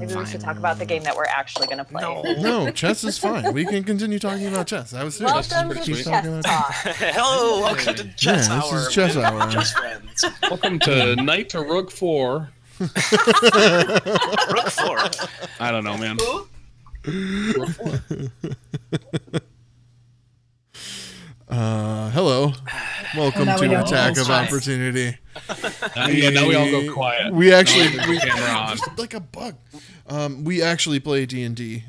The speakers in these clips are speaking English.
Maybe we should talk about the game that we're actually going to play. No, chess is fine. We can continue talking about chess. I was serious. Welcome to Chess Talk. Hello, welcome to Chess Hour. This is Chess Hour. Chess friends. Welcome to Knight to Rook 4. Rook 4. I don't know, man. Who? Rook 4. Hello. Welcome to Attack of Opportunity. Now we all go quiet. We actually, camera on. just like a bug. We actually play D&D,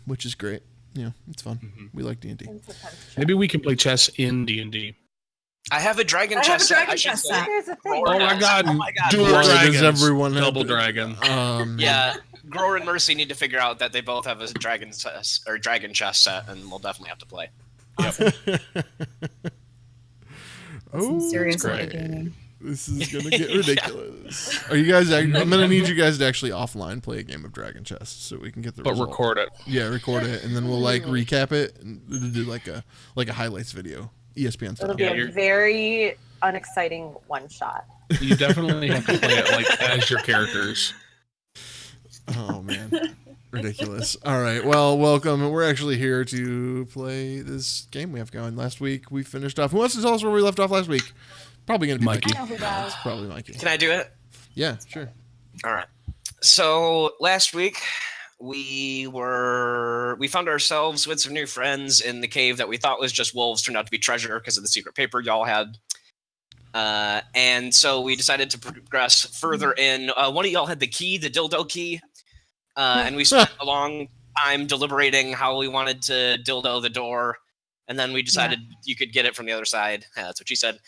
which is great. Yeah, it's fun. Mm-hmm. We like D&D. Maybe we can play chess in D&D. I have a dragon chess set. Here's the thing. Oh my god. Oh my god. Dual Why dragons. does everyone have Double to- dragon. Yeah, Grower and Mercy need to figure out that they both have a dragon chess set, and we'll definitely have to play. Oh, serious great. gaming. this is gonna get ridiculous. Are you guys? I'm gonna need you guys to actually offline play a game of Dragon Chess so we can get the But result. record it. Yeah, record it, and then we'll like recap it and do like a highlights video, ESPN style. It'll be Yeah, a you're- very unexciting one shot. You definitely have to play it like as your characters. Oh man, ridiculous. All right, well, welcome. We're actually here to play this game we have going. Last week we finished off. Who wants to tell us where we left off last week? Probably gonna be Mikey. I know who does. It's probably Mikey. Can I do it? Yeah, sure. All right. So last week we found ourselves with some new friends in the cave that we thought was just wolves, turned out to be treasure because of the secret paper y'all had. And so we decided to progress further in. One of y'all had the key, the dildo key, and we spent a long time deliberating how we wanted to dildo the door. And then we decided you could get it from the other side. That's what she said.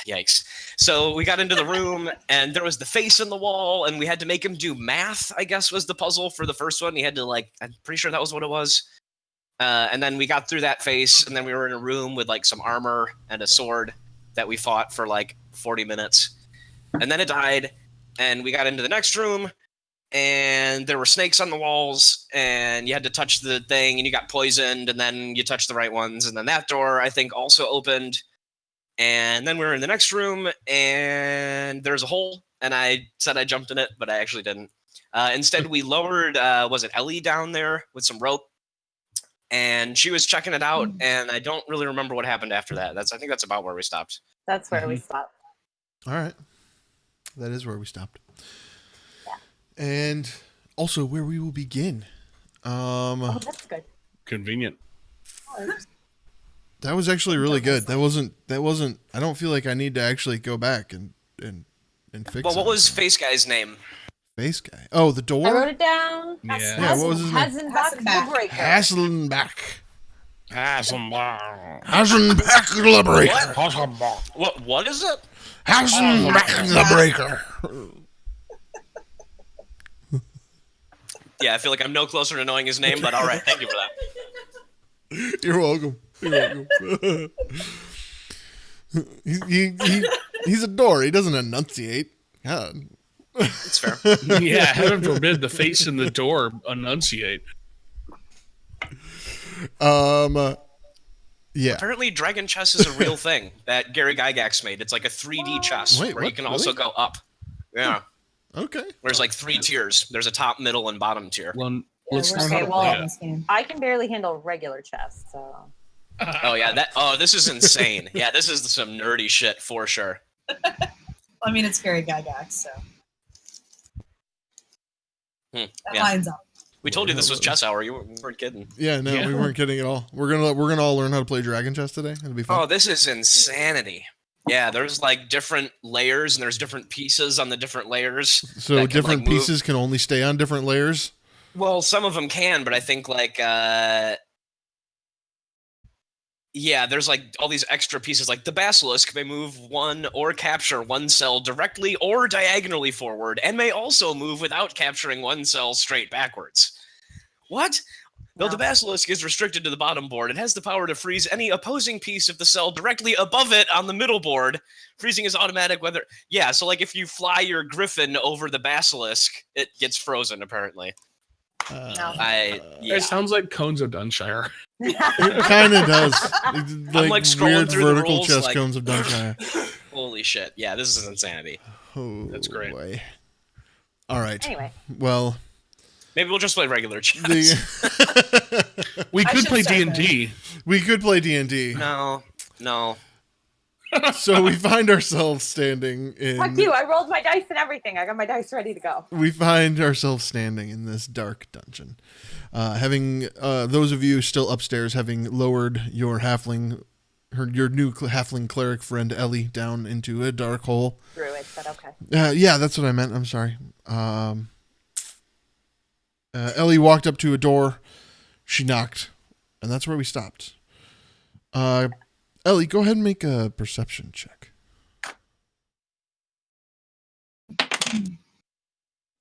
Yikes. So we got into the room, and there was the face in the wall, and we had to make him do math, I guess was the puzzle for the first one. He had to, like, I'm pretty sure that was what it was. And then we got through that face, and then we were in a room with, like, some armor and a sword that we fought for, like, 40 minutes. And then it died, and we got into the next room, and there were snakes on the walls, and you had to touch the thing, and you got poisoned, and then you touched the right ones, and then that door, I think, also opened. And then we were in the next room, and there's a hole, and I said I jumped in it, but I actually didn't. Instead, we lowered, was it Ellie down there with some rope, and she was checking it out, and I don't really remember what happened after that. I think that's about where we stopped. That's where we stopped. All right, that is where we stopped. And also where we will begin. Oh, that's good. Convenient. That was actually really good. That wasn't. I don't feel like I need to actually go back and fix. Well, what was anything. Face Guy's name? Face Guy? Oh, the door. I wrote it down. Yeah. Yeah, what was his name? Hassenbach the Breaker. Hasselback. Hasselback. Hasselback the Breaker. What is it? Hasselback the Breaker. Yeah, I feel like I'm no closer to knowing his name, but all right, thank you for that. You're welcome. He's a door. He doesn't enunciate. God. It's fair. Yeah, heaven forbid the face in the door enunciate. Yeah. Apparently, Dragon Chess is a real thing that Gary Gygax made. It's like a 3D chess Wait, where you what? can also go up. Yeah. Okay. There's like 3 tiers. There's a top, middle, and bottom tier. Well, let's we're learn how okay, to well- play it. Game. I can barely handle regular chess, so. Oh yeah, this is insane. Yeah, this is some nerdy shit for sure. I mean, it's Gary Gygax, so that Yeah. lines up. We told you this was chess hour. You weren't kidding. Yeah, no, Yeah. we weren't kidding at all. We're gonna all learn how to play Dragon Chess today. It'll be fun. Oh, this is insanity. Yeah, there's like different layers, and there's different pieces on the different layers. So that can, different like, move. pieces can only stay on different layers. Well, some of them can, but I think like yeah, there's like all these extra pieces. Like the basilisk may move one or capture one cell directly or diagonally forward, and may also move without capturing one cell straight backwards. What? Though the basilisk is restricted to the bottom board, it has the power to freeze any opposing piece of the cell directly above it on the middle board. Freezing is automatic whether... Yeah, so like if you fly your griffin over the basilisk, it gets frozen, apparently. No. Yeah. It sounds like Cones of Dunshire. It kind of does. It's like scrolling weird through the vertical rules, chess like- cones of Dunshire. Holy shit. Yeah, this is insanity. Oh, That's great. boy. All right. Anyway. Well, Maybe we'll just play regular chess. We I could should play start D&D. we could play D&D. No. So we find ourselves standing in. Fuck you! I rolled my dice and everything. I got my dice ready to go. We find ourselves standing in this dark dungeon. Having those of you still upstairs, having lowered your your new halfling cleric friend Ellie down into a dark hole. Druid, but okay. Yeah, that's what I meant. I'm sorry. Ellie walked up to a door. She knocked, and that's where we stopped. Ellie, go ahead and make a perception check.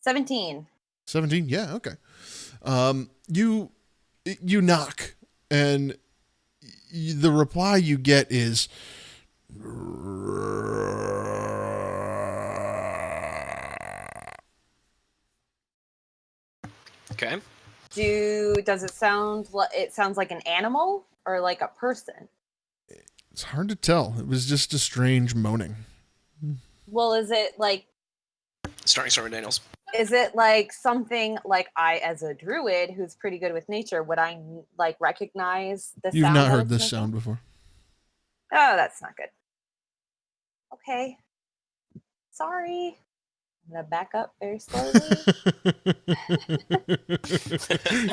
17. 17? Yeah, okay. You knock, and the reply you get is... Okay. Does it sound like it sounds like an animal or like a person? It's hard to tell. It was just a strange moaning. Well, is it like Starring Stormy Daniels. Is it like something like I, as a druid who's pretty good with nature, would I like recognize the sound? You've not that heard it's this making? sound before. Oh, that's not good. Okay. Sorry. I'm gonna back up very slowly.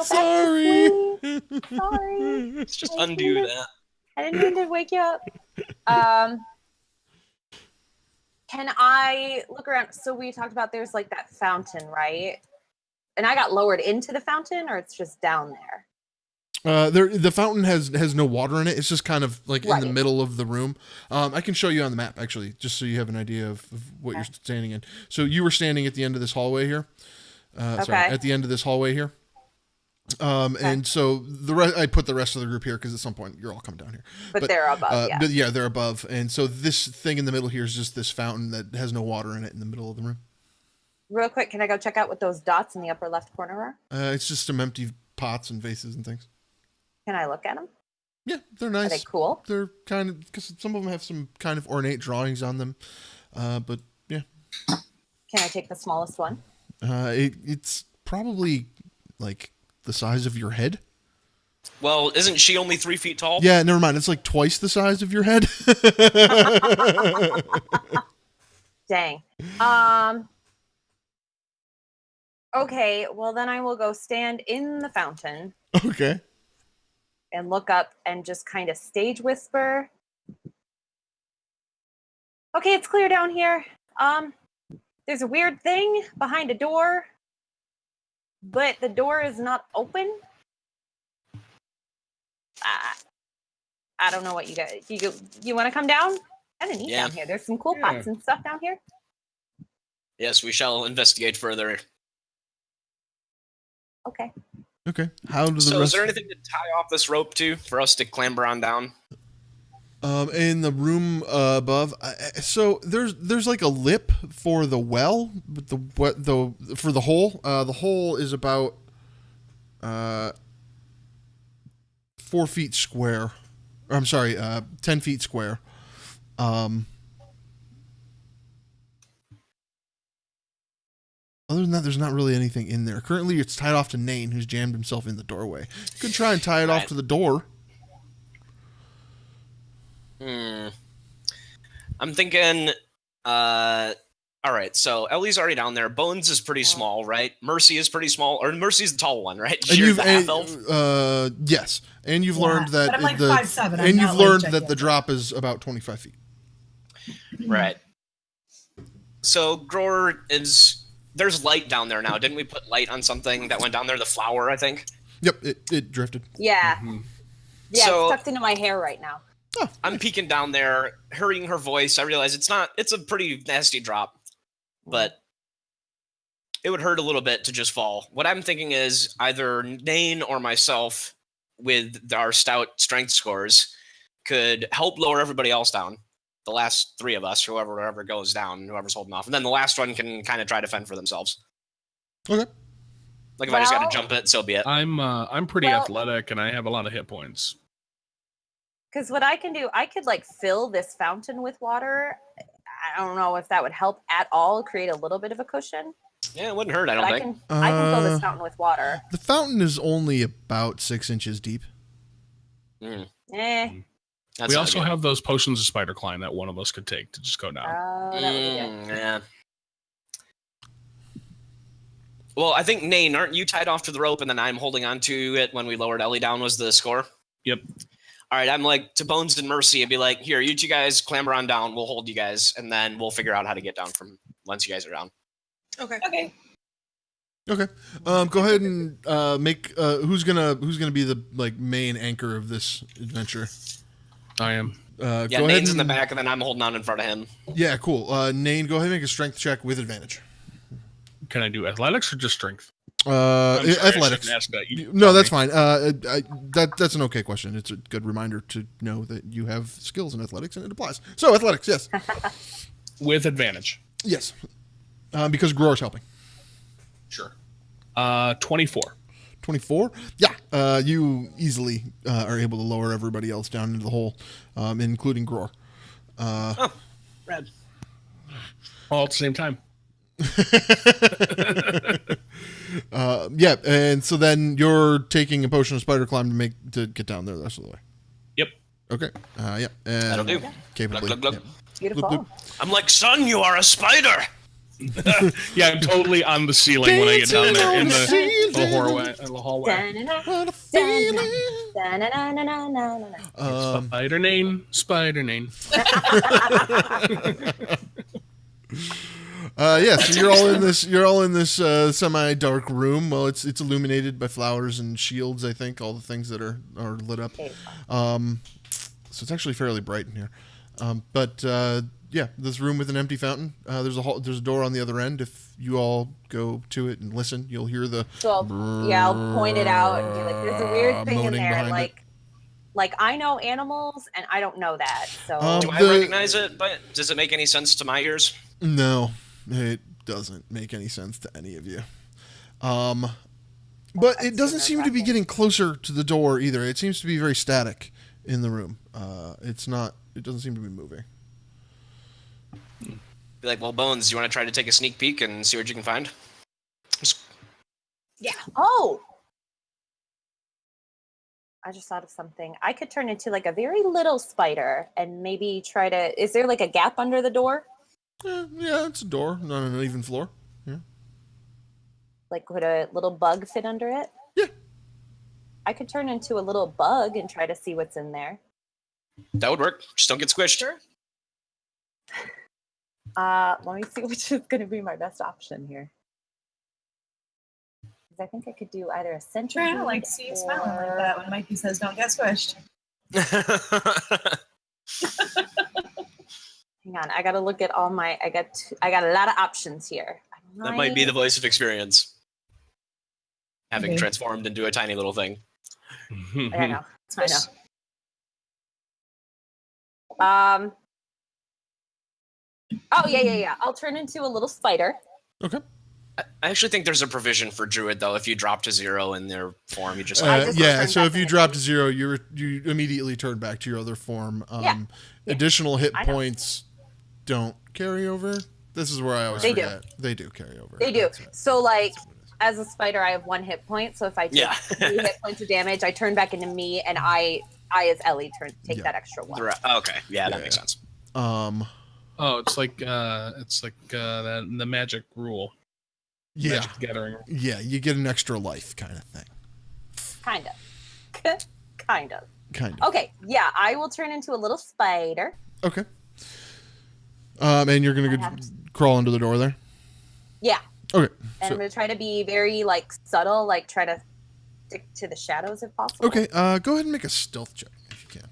Sorry. Sorry. Let's just Thank undo you. that. I didn't mean to wake you up. Can I look around? So we talked about there's like that fountain, right? And I got lowered into the fountain, or it's just down there? The fountain has no water in it. It's just kind of like in the Right. middle of the room. I can show you on the map, actually, just so you have an idea of what you're standing in. So you were standing at the end of this hallway here. Sorry, Okay. at the end of this hallway here. And so I put the rest of the group here because at some point you're all coming down here. But they're above, yeah. But yeah, they're above. And so this thing in the middle here is just this fountain that has no water in it in the middle of the room. Real quick, can I go check out what those dots in the upper left corner are? It's just some empty pots and vases and things. Can I look at them? Yeah, they're Are nice. they cool? They're kind of, because some of them have some kind of ornate drawings on them. But yeah. Can I take the smallest one? It's probably like the size of your head. Well, isn't she only 3 feet tall? Yeah, never mind. It's like twice the size of your head. Dang. Okay, well then I will go stand in the fountain Okay. and look up and just kind of stage whisper. Okay, it's clear down here. There's a weird thing behind a door, but the door is not open. I don't know what you guys. You want to come down? Kind of neat Yeah. down here. There's some cool pots and stuff down here. Yes, we shall investigate further. Okay. Okay. How do the So, rest? is there anything to tie off this rope to for us to clamber on down? In the room above, so there's like a lip for the well, but for the hole. The hole is about 4 feet square. Or, I'm sorry, 10 feet square. Other than that, there's not really anything in there. Currently, it's tied off to Nain, who's jammed himself in the doorway. You could try and tie it off Right. to the door. I'm thinking, all right, so Ellie's already down there. Bones is pretty small, right? Mercy is pretty small, or Mercy's the tall one, right? And She's the half elf. Yes, and you've Yeah, learned that but I'm like the 5'7", I'm and you've not, like, learned that the gigantic. drop is about 25 feet. Right. So Gror there's light down there now. Didn't we put light on something that went down there? The flower, I think. Yep, it drifted. Yeah. Yeah, So- it's tucked into my hair right now. I'm peeking down there, hearing her voice. I realize it's a pretty nasty drop, but it would hurt a little bit to just fall. What I'm thinking is either Nain or myself, with our stout strength scores, could help lower everybody else down. The last three of us, whoever goes down, whoever's holding off, and then the last one can kind of try to fend for themselves. Okay. Like if I just got Well- to jump it, so be it. I'm pretty Well- athletic and I have a lot of hit points. Because what I can do, I could like fill this fountain with water. I don't know if that would help at all, create a little bit of a cushion. Yeah, it wouldn't hurt, I But don't I think. can fill this fountain with water. The fountain is only about 6 inches deep. Mm, Eh. We also have those potions of spider climb that one of us could take to just go down. Oh, that would be good. Yeah. Well, I think, Nane, aren't you tied off to the rope and then I'm holding on to it when we lowered Ellie down was the score? Yep. All right, I'm like, to Bones and Mercy, I'd be like, here, you two guys clamber on down. We'll hold you guys, and then we'll figure out how to get down from once you guys are down. Okay. Okay. Go ahead and make who's gonna be the main anchor of this adventure. I am. Yeah, go Nane's ahead in the back, and then I'm holding on in front of him. Yeah, cool. Nane, go ahead and make a strength check with advantage. Can I do athletics or just strength? I'm sorry, athletics. I shouldn't ask that. You No, tell that's me. fine. That's an okay question. It's a good reminder to know that you have skills in athletics, and it applies. So athletics, yes, With advantage. yes, because Gror's helping. Sure. 24. 24. Yeah, you easily are able to lower everybody else down into the hole, including Gror. Red. All at the same time. Yeah, and so then you're taking a potion of spider climb to get down there the rest of the way. Yep. Okay. Yeah. And That'll do. Capably. Glug, glug, glug. Yeah. Beautiful. Bloop, I'm like, son, you are a spider. Yeah, I'm totally on the ceiling when I get down there in the Dancing hallway. Da-na-na, What a feeling. da-na-na-na-na-na-na. Spider name, spider name. Yeah, so you're all in this semi-dark room. Well, it's illuminated by flowers and shields, I think, all the things that are lit up. Okay. So it's actually fairly bright in here. But yeah, this room with an empty fountain. There's a door on the other end. If you all go to it and listen, you'll hear the So I'll point it out and be like, "There's a weird thing in moaning there." behind it. Like I know animals, and I don't know that. So Do I The- recognize it? But does it make any sense to my ears? No, it doesn't make any sense to any of you. But it doesn't seem to be getting closer to the door either. It seems to be very static in the room. It doesn't seem to be moving. Be like, well, Bones, you want to try to take a sneak peek and see what you can find? yeah. Oh, I just thought of something. I could turn into like a very little spider and maybe try to. Is there like a gap under the door? Yeah, it's a door, not an uneven floor. Yeah. Like, would a little bug fit under it? Yeah. I could turn into a little bug and try to see what's in there. That would work. Just don't get squished. Sure. Let me see which is going to be my best option here. Because I think I could do either a centipede. I don't like to see you smiling like that when Mikey says don't get squished. Hang on, I got to look at all my. I got a lot of options here. That might be the voice of experience. Having Okay. transformed into a tiny little thing. I know. I Squish. know. Oh yeah. I'll turn into a little spider. Okay. I actually think there's a provision for Druid, though. If you drop to 0 in their form, you just... I just Yeah, returned so back if to you my drop to feet. 0, you immediately turn back to your other form. Yeah. Additional hit I know. points don't carry over. This is where I always They do. forget. They do carry over. They do. That's right. So like, That's what it is. as a spider, I have 1 hit point. So if I take Yeah. 3 hit points of damage, I turn back into me, and I as Ellie take Yeah. that extra 1. Okay, yeah, that Yeah. makes sense. Oh, it's like the magic rule. Yeah. Magic the Gathering. Yeah, you get an extra life kind of thing. Kind of. Kind of. Kind of. Okay. Yeah, I will turn into a little spider. Okay. And you're I going have to crawl under the door there? Yeah. Okay. And So, I'm gonna try to be very like subtle, like try to stick to the shadows if possible. okay, go ahead and make a stealth check if you can.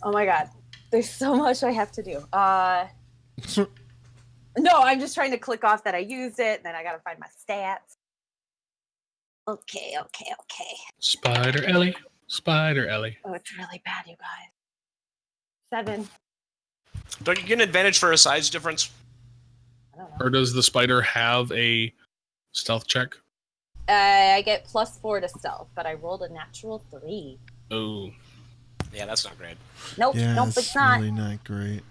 Oh my god. There's so much I have to do. No, I'm just trying to click off that I used it, and then I gotta find my stats. Okay. Spider Ellie. Spider Ellie. Oh, it's really bad, you guys. 7. Don't you get an advantage for a size difference? I don't know. Or does the spider have a stealth check? I get +4 to stealth, but I rolled a natural 3. Oh. Yeah, that's not great. Nope, Yeah, nope, it's it's not. really not great.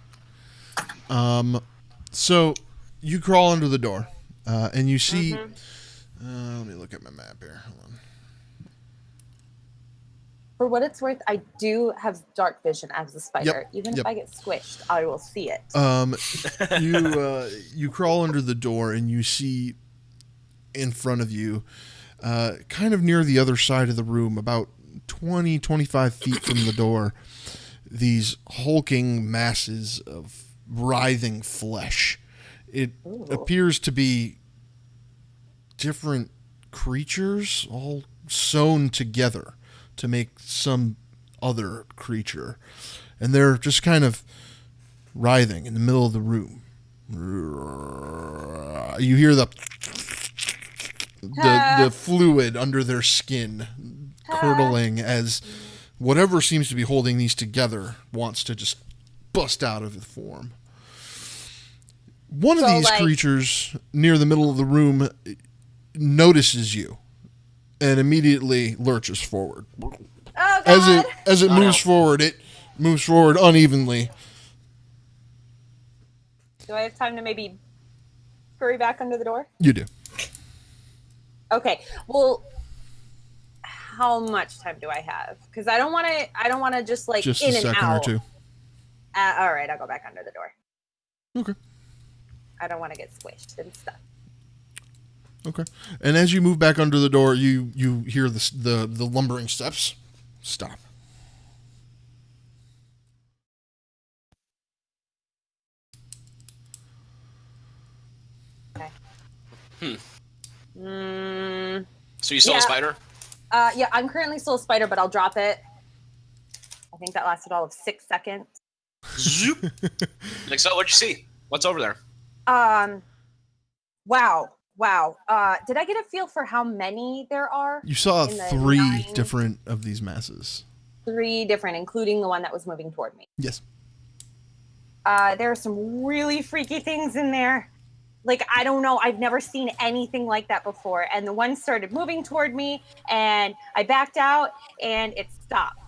So you crawl under the door, And you see. Mhm. Let me look at my map here. Hold on. For what it's worth, I do have dark vision as a spider. Even if I get squished, I will see it. You crawl under the door and you see in front of you, kind of near the other side of the room, about 20, 25 feet from the door, these hulking masses of writhing flesh. It appears to be different creatures all sewn together to make some other creature. And they're just kind of writhing in the middle of the room. You hear the fluid under their skin curdling as whatever seems to be holding these together wants to just bust out of the form. One of these creatures near the middle of the room notices you and immediately lurches forward. Oh, God. As it moves forward, it moves forward unevenly. Do I have time to maybe scurry back under the door? You do. Okay. Well, how much time do I have? Because I don't want to just like Just in a and second out. or two. All right, I'll go back under the door. Okay. I don't want to get squished and stuff. Okay. And as you move back under the door, you hear the lumbering steps stop. Okay. So you still a spider? Yeah, I'm currently still a spider, but I'll drop it. I think that lasted all of 6 seconds. Zoop. Like, so what'd you see? What's over there? Wow. Did I get a feel for how many there are? You saw in the 3 9? different of these masses. 3 different, including the one that was moving toward me. Yes. There are some really freaky things in there. Like, I don't know. I've never seen anything like that before. And the one started moving toward me, and I backed out, and it stopped.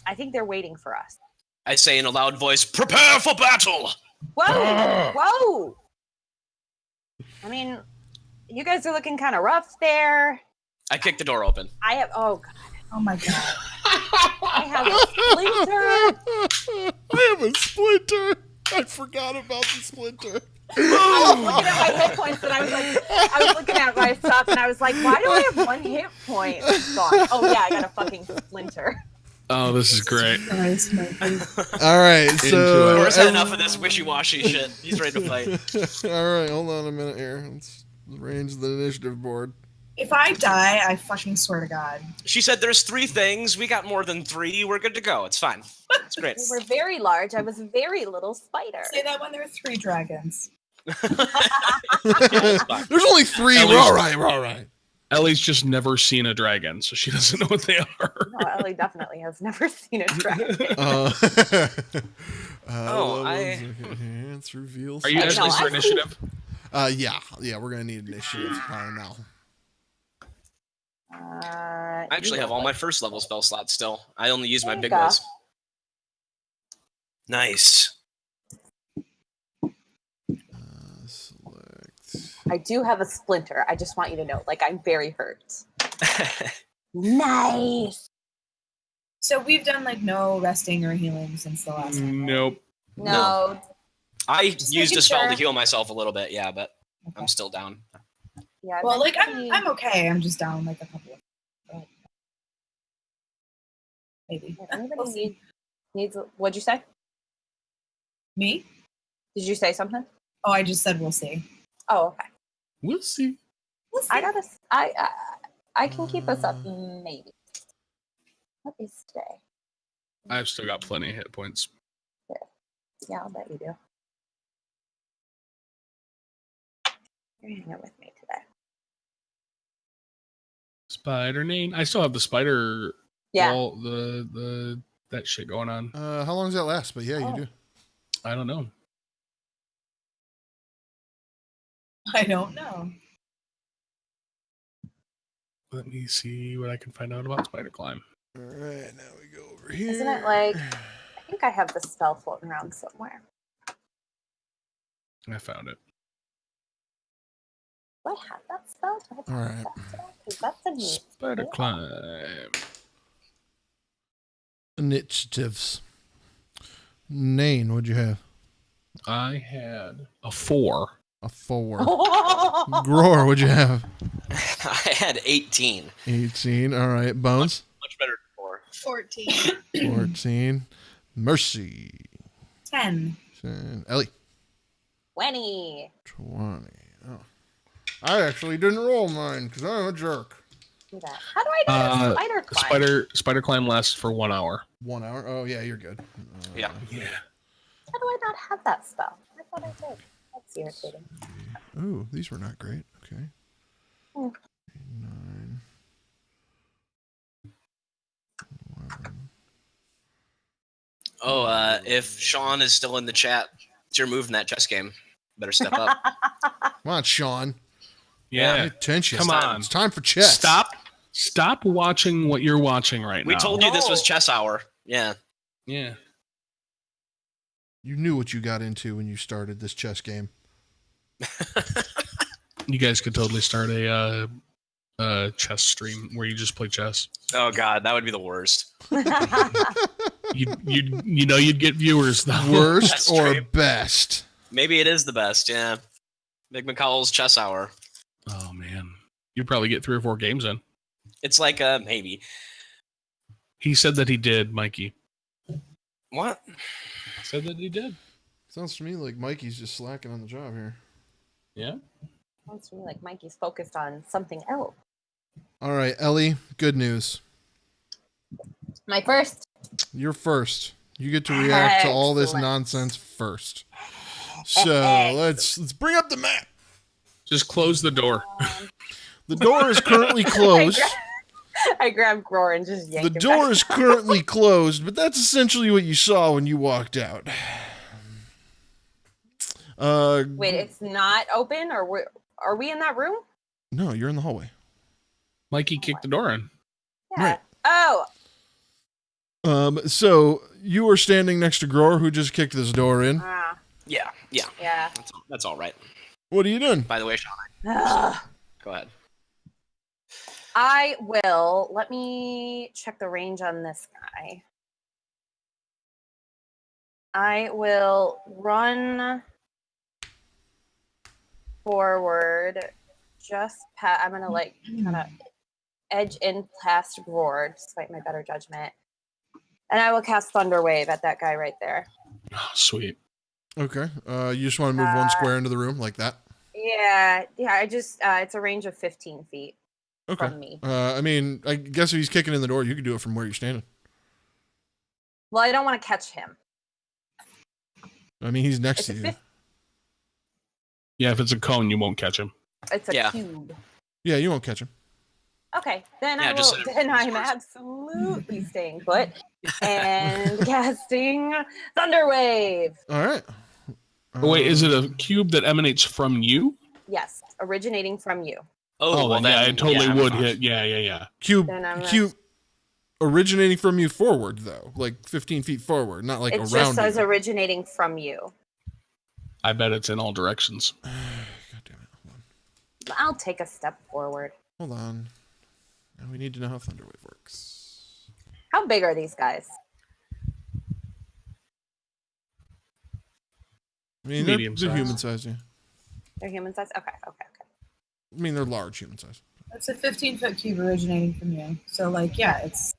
I think they're waiting for us. I say in a loud voice, prepare for battle! Whoa! I mean, you guys are looking kind of rough there. I kicked the door open. Oh, God. Oh, my God. I have a splinter. I have a splinter. I forgot about the splinter. I was looking at my hit points and I was looking at my stuff and I was like, why do I have 1 hit point? It's gone. Oh yeah, I got a fucking splinter. Oh, this is great. Nice, Mikey. All right, so Morris had enough of this wishy-washy shit. He's ready to fight. All right, hold on a minute here. Let's arrange the initiative board. If I die, I fucking swear to God. She said there's 3 things. We got more than 3. We're good to go. It's fine. It's great. We were very large. I was a very little spider. Say that when there were 3 dragons. There's only 3. We're all right. Ellie's just never seen a dragon, so she doesn't know what they are. No, Ellie definitely has never seen a dragon. It's revealed. Are you guys ready for initiative? Yeah, we're gonna need initiative now. I actually have all my first level spell slots still. I only use my big go. ones. Nice. Select. I do have a splinter. I just want you to know, like, I'm very hurt. Nice. So we've done like no resting or healing since the last time. Nope. No. I Just used a making spell sure. to heal myself a little bit, yeah, but Okay. I'm still down. Yeah. Well, like mentally- I'm okay. I'm just down like a couple of maybe. If anybody We'll see. needs. What'd you say? Me? Did you say something? Oh, I just said we'll see. Oh, okay. We'll see. We'll see. I got this. I can keep us up, maybe. Let me stay. I've still got plenty of hit points. Yeah, I'll bet you do. You're hanging with me today. Spider name. I still have the spider. Yeah. Wall, the that shit going on. How long does that last? But yeah, you do. I don't know. I don't know. Let me see what I can find out about spider climb. All right, now we go over here. Isn't it like? I think I have the spell floating around somewhere. I found it. Do I have that spell? Do I have All right. that spell? 'Cause that's a neat Spider spell. climb. Initiatives. Nain, what'd you have? I had a 4. A 4. Gror, what'd you have? I had 18. 18. All right. Bones? Much better than 4. 14. 14. Mercy. 10. 10. Ellie? 20. 20. Oh. I actually didn't roll mine because I'm a jerk. Do that. How do I not have spider climb? Spider climb lasts for 1 hour. 1 hour? Oh, yeah, you're good. Yeah. Yeah. How do I not have that spell? I thought I did. That's irritating. Ooh, these were not great. Okay. Hmm. 9. 11. Oh, if Sean is still in the chat, it's your move in that chess game. Better step up. Come on, Sean. Yeah. Pay attention. Come on. It's time for chess. Stop watching what you're watching right now. We told you this was chess hour. Yeah. Yeah. You knew what you got into when you started this chess game. You guys could totally start a chess stream where you just play chess. Oh God, that would be the worst. You'd get viewers though. Worst That's or true. best? Maybe it is the best. Yeah. Big McCowell's chess hour. Oh man, you'd probably get 3 or 4 games in. It's like maybe. He said that he did, Mikey. What? Said that he did. Sounds to me like Mikey's just slacking on the job here. Yeah. Sounds to me like Mikey's focused on something else. All right, Ellie, good news. My first. You're first. You get to react to all this Excellent. nonsense first. So let's bring up the map. Just close the door. The door is currently closed. I grabbed Gror and just yanked The him door back. is currently closed, but that's essentially what you saw when you walked out. Wait, it's not open, or are we in that room? No, you're in the hallway. Mikey kicked the door in. Yeah. Right. Oh, So you were standing next to Gror, who just kicked this door in. Yeah. Yeah. yeah. That's all right. What are you doing? By the way, Sean, Ugh. go ahead. I will. Let me check the range on this guy. I will run forward. I'm gonna kind of edge in past Gror, despite my better judgment, and I will cast Thunder Wave at that guy right there. Oh, sweet. Okay. You just want to move one square into the room like that? Yeah. I just it's a range of 15 feet Okay. from me. I mean, I guess if he's kicking in the door, you can do it from where you're standing. Well, I don't want to catch him. I mean, he's next It's to a you. fif- Yeah, if it's a cone, you won't catch him. It's a Yeah. cube. Yeah, you won't catch him. Okay, then Yeah, I just will. set it Then I'm first. absolutely staying put and casting Thunder Wave. All right. Wait, is it a cube that emanates from you? Yes, originating from you. Oh, well, then, yeah, then, it totally yeah, would I'm hit. Yeah. Cube Then I'm originating from you forward, though, like 15 feet forward, not like It around just says you. originating from you. I bet it's in all directions. God damn it. Hold on. I'll take a step forward. Hold on. Now we need to know how Thunderwave works. How big are these guys? I mean, Medium they're size. human size, yeah. They're human size? Okay. I mean, they're large human size. It's a 15-foot cube originating from you. So, it's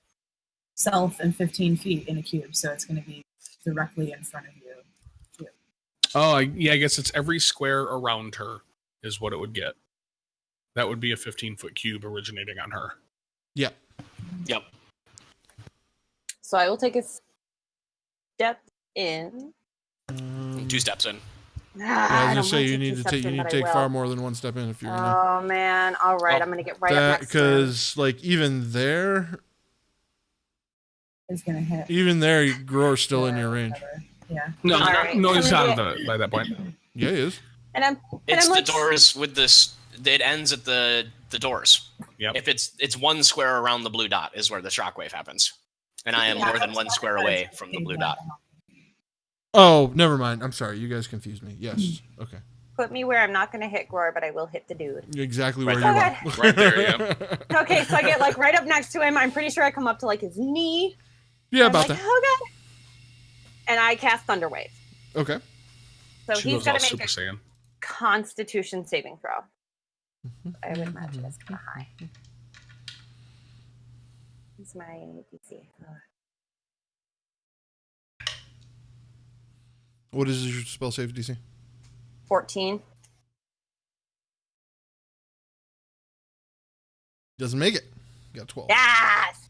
self and 15 feet in a cube. So it's going to be directly in front of you. Oh, I guess it's every square around her is what it would get. That would be a 15-foot cube originating on her. Yep. Yep. So I will take a step in. 2 steps in. Yeah, I was I gonna don't say wanna you take need two to steps take in, but I take will. far more than one step in if you're gonna. Oh man! All right, Oh, I'm gonna get right up next to him. Because like even there, It's going to hit. Gror's still in your range. Whatever. Yeah. No, All right, no, he's I'm out gonna of it by that point. Yeah, he is. And I'm It's the like, doors with this. It ends at the doors. Yep. If it's one square around the blue dot is where the shockwave happens, and I am Yeah, more than that's one fine, square but away it's from the getting blue down dot. the hall. Oh, never mind. I'm sorry. You guys confused me. Yes. Okay. put me where I'm not going to hit Groar, but I will hit the dude. Exactly where Right you there. are. Right there, yeah. Okay, so I get like right up next to him. I'm pretty sure I come up to like his knee. Yeah, I'm about like, that. oh god. And I cast Thunder Wave. Okay. So She he's loves all got to Super make a Saiyan. Constitution saving throw. I would imagine it's kind of high. What's my DC? What is your spell save DC? 14. Doesn't make it. You got 12. Yes!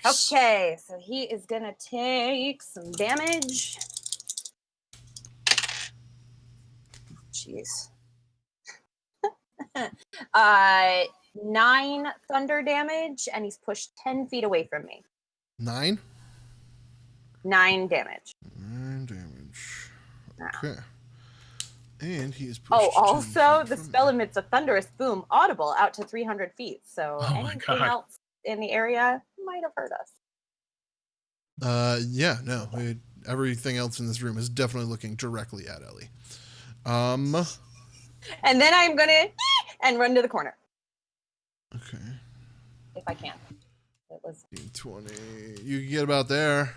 Nice. Okay, so he is going to take some damage. Jeez. 9 thunder damage, and he's pushed 10 feet away from me. 9? 9 damage. 9 damage. Okay. And he is pushed. Oh, 10 also, feet the from spell me. emits a thunderous boom, audible out to 300 feet. So Oh my anything God. else in the area might have heard us. Yeah, no. Everything else in this room is definitely looking directly at Ellie. And then I'm going to and run to the corner, Okay. if I can. It was 20. You can get about there.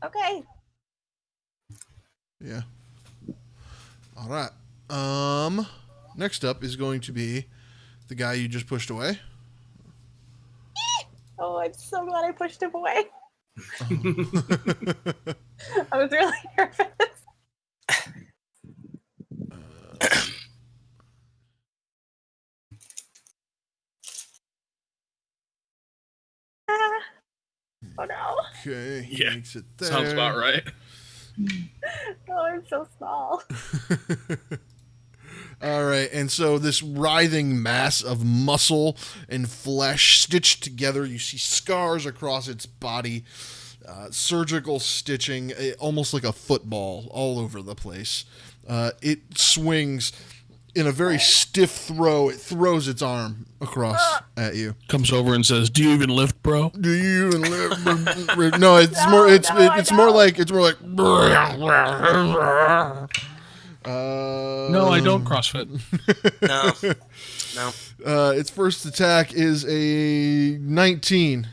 okay. Yeah. All right. Next up is going to be the guy you just pushed away. Oh, I'm so glad I pushed him away. I was really nervous. Oh no. Okay. He Yeah, makes it there. Sounds about right. Oh, I'm so small. All right, and so this writhing mass of muscle and flesh stitched together, you see scars across its body, surgical stitching, almost like a football all over the place. It swings in a very stiff throw. It throws its arm across at you. Comes over and says, "Do you even lift, bro?" Do you even live? No, it's more. It's more like it's more like. No, I don't CrossFit. No. Its first attack is a 19.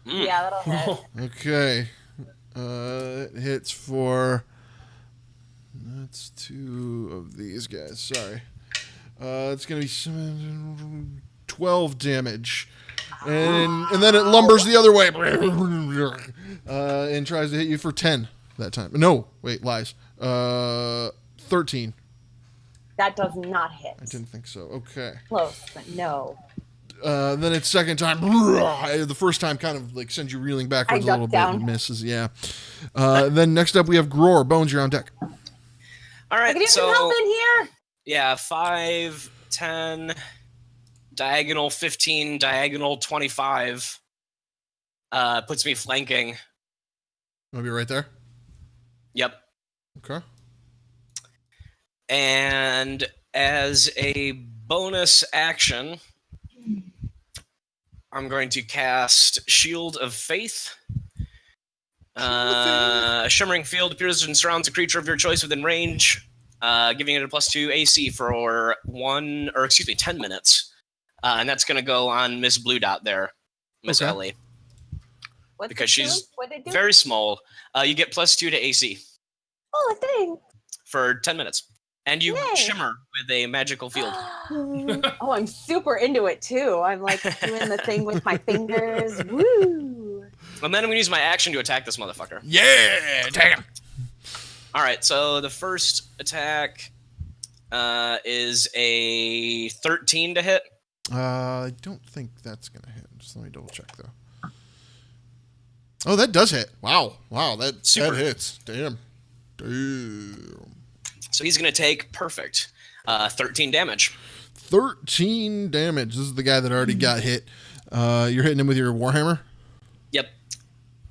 Yeah, that'll hit. Okay. It hits for. That's 2 of these guys. Sorry. It's going to be 12 damage. And then it lumbers the other way. And tries to hit you for 10 that time. No, wait, lies. 13. That does not hit. I didn't think so. Okay. Close, but no. Then its second time, the first time kind of like sends you reeling backwards a I little ducked bit down. and misses. Yeah. Then next up we have Groar. Bones, you're on deck. All I right, can use some help so in here. yeah, 5, 10, diagonal 15, diagonal 25. Puts me flanking. I'll be right there. Yep. Okay. And as a bonus action, I'm going to cast Shield of Faith. A shimmering field appears and surrounds a creature of your choice within range, giving it a +2 AC for 10 minutes. And that's going to go on Miss Blue Dot there, Miss Okay. Ellie. What's Because it do? she's What'd it do? very small. You get +2 to AC Oh, a thing. for 10 minutes. And you Yay. shimmer with a magical field. Oh, I'm super into it too. I'm like doing the thing with my fingers. Woo! And then I'm going to use my action to attack this motherfucker. Yeah, take him. All right, so the first attack is a 13 to hit. I don't think that's gonna hit. Just let me double check though. Oh, that does hit. Wow, that Super. hits. Damn. So he's going to take 13 damage. 13 damage. This is the guy that already got hit. You're hitting him with your Warhammer? Yep.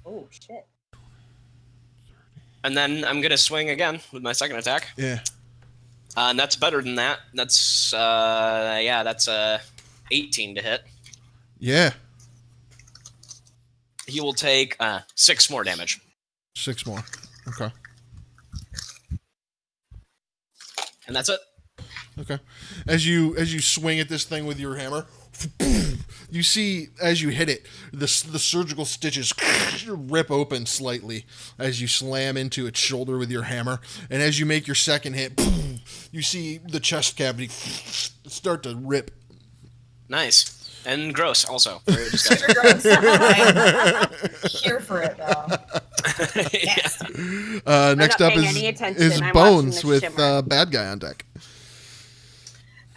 Oh shit! And then I'm going to swing again with my second attack. Yeah. And that's better than that. That's 18 to hit. Yeah. He will take 6 more damage. 6 more. Okay. And that's it. Okay. As you swing at this thing with your hammer, you see as you hit it, the surgical stitches rip open slightly as you slam into its shoulder with your hammer. And as you make your second hit, you see the chest cavity start to rip. Nice. And gross, also. Very disgusting. Super gross. I'm here for it though. Yeah. Next not up paying is any attention. I'm Bones watching the with shimmer. Bad Guy on deck.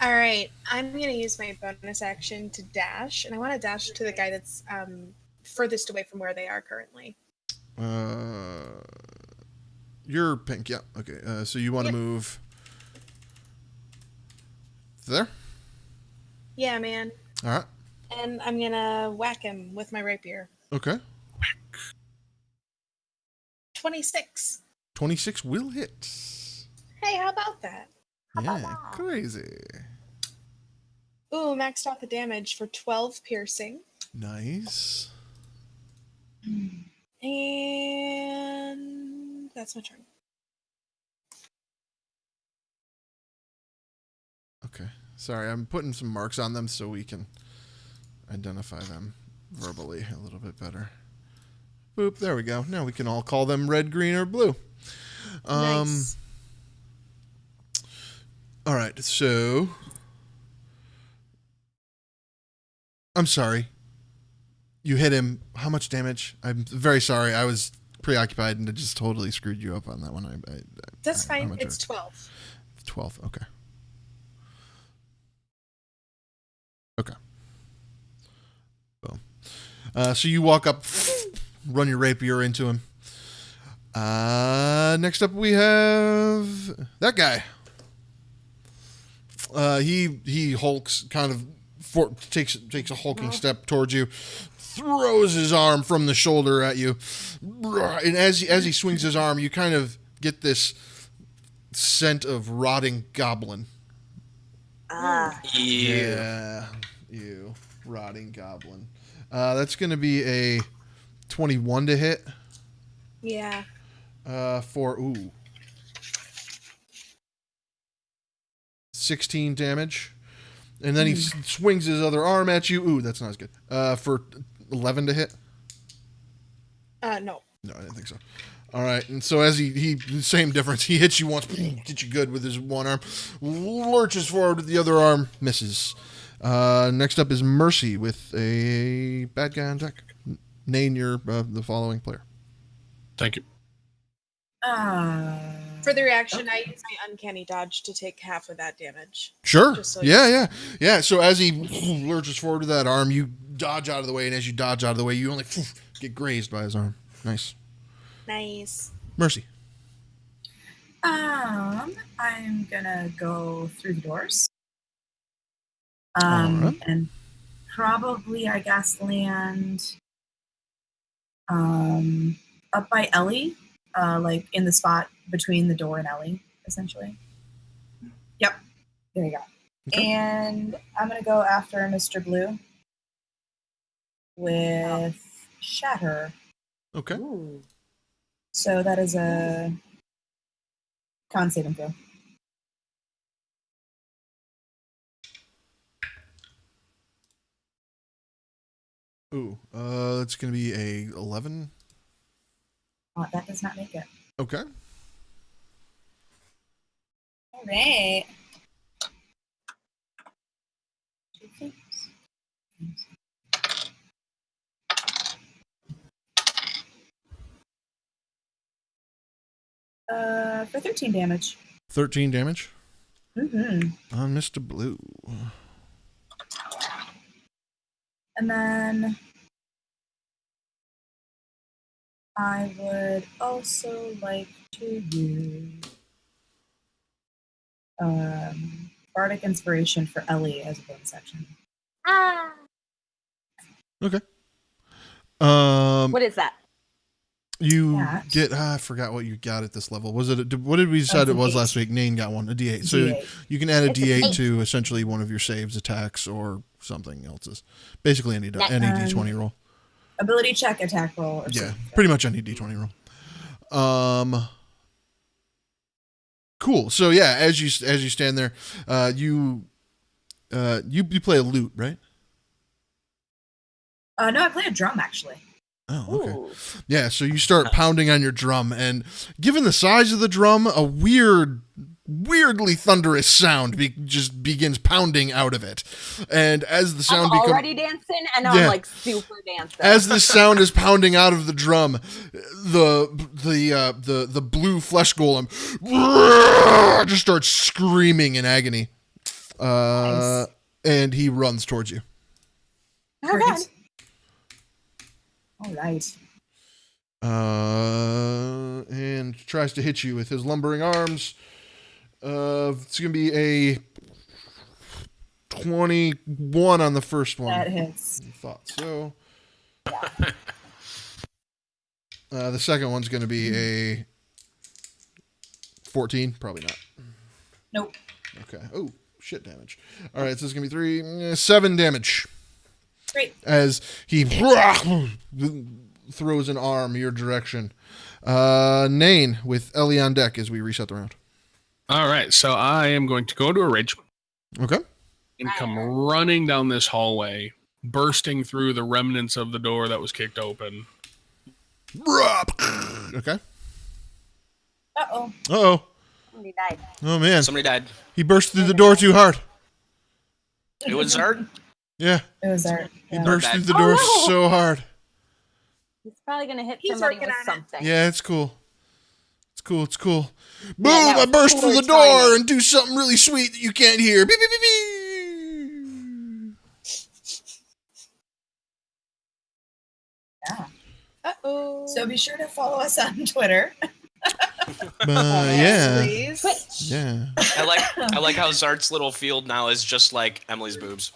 All right, I'm going to use my bonus action to dash, and I want to dash to the guy that's furthest away from where they are currently. You're pink, yeah. Okay, so you want to move there? Yeah, man. All right. And I'm going to whack him with my rapier. Okay. 26. 26 will hit. Hey, how about that? Yeah, crazy. Ooh, maxed out the damage for 12 piercing. Nice. And that's my turn. Okay. Sorry, I'm putting some marks on them so we can identify them verbally a little bit better. Boop, there we go. Now we can all call them red, green, or blue. Nice. All right, so I'm sorry. You hit him. How much damage? I'm very sorry. I was preoccupied and I just totally screwed you up on that one. That's I'm fine. not It's sure. 12. 12. Okay. Okay. Boom. So you walk up, run your rapier into him. Next up we have that guy. He hulks, kind of takes a hulking step towards you, throws his arm from the shoulder at you, and as he swings his arm, you kind of get this scent of rotting goblin. Yeah, you rotting goblin. That's going to be a 21 to hit. Yeah. For 16 damage. And then he swings his other arm at you. Ooh, that's not as good. For 11 to hit. No. No, I didn't think so. All right, and so as he same difference. He hits you once, gets you good with his one arm, lurches forward with the other arm, misses. Next up is Mercy with a bad guy on deck. Name the following player. Thank you. For the reaction, I use my uncanny dodge to take half of that damage. Sure. Just so Yeah. So as he lurches forward with that arm, you dodge out of the way, and as you dodge out of the way, you only get grazed by his arm. Nice. Nice. Mercy. I'm gonna go through the doors. Alright. And probably, I guess, land up by Ellie, like in the spot between the door and Ellie, essentially. Yep, there you go. Okay. And I'm gonna go after Mr. Blue with Shatter. Okay. Ooh. So that is a con saving throw. Ooh. It's gonna be a 11. That does not make it. Okay. All right. For 13 damage. 13 damage Mm-hmm. on Mr. Blue. And then I would also like to use Bardic Inspiration for Ellie as a bonus action. Okay. What is that? You That. get. I forgot what you got at this level. Was it? What did we decide That's it was an 8. last week? Nane got one, a D8. So D8. you can add a It's an D8 8. to essentially one of your saves, attacks, or something else's. Basically any Nice. D20 roll. Ability check, attack roll, or Yeah, something. pretty much any D20 roll. Cool. So yeah, as you stand there, you play a lute, right? No, I play a drum actually. Oh, okay. Ooh. Yeah, so you start pounding on your drum, and given the size of the drum, a weirdly thunderous sound just begins pounding out of it. And as the sound I'm already dancing, and now I'm like super dancing. as this sound is pounding out of the drum, the blue flesh golem just starts screaming in agony. Nice. And he runs towards you. Oh, God. All right. And tries to hit you with his lumbering arms. It's gonna be a 21 on the first one. That hits. I thought so. The second one's gonna be a 14. Probably not. Nope. Okay. Oh, shit damage. All right, so it's gonna be 7 damage. Great. As he throws an arm your direction. Nain with Ellie on deck as we reset the round. All right, so I am going to go into a rage Okay. and come running down this hallway, bursting through the remnants of the door that was kicked open. Okay. Uh-oh. Uh-oh. Somebody died. Oh, man. Somebody died. He burst through the door too hard. It was Zahrt. Yeah. It was Zahrt. He Yeah. burst bad. through the door Oh, no. so hard. He's probably gonna hit He's somebody working with on it. something. Yeah, it's cool. It's cool. It's cool. Boom! that I was burst through the poor door timing. and do something really sweet that you can't hear. Beep, beep, beep, beep. Yeah. Uh-oh. So be sure to follow us on Twitter. Yeah. Please. Twitch. Yeah. I like how Zart's little field now is just like Emily's boobs.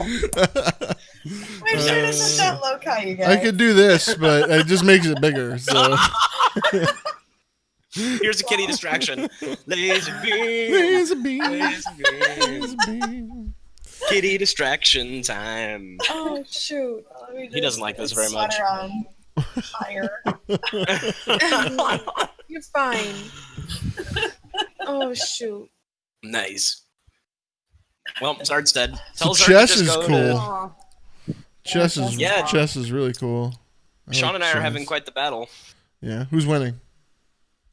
We're sure to set that loci, you guys. I could do this, but it just makes it bigger. So Here's a kitty distraction. Laser beam. there's a beam. Laser beam. There's a beam. Kitty distraction time. Oh, shoot. He doesn't like this very much. Sweater on fire. You're fine. Oh, shoot. Nice. Well, Zart's dead. So Tell Zart to chess just is go cool. to- Aw. Yeah. Chess is really cool. Sean like and I are chess. having quite the battle. Yeah. Who's winning?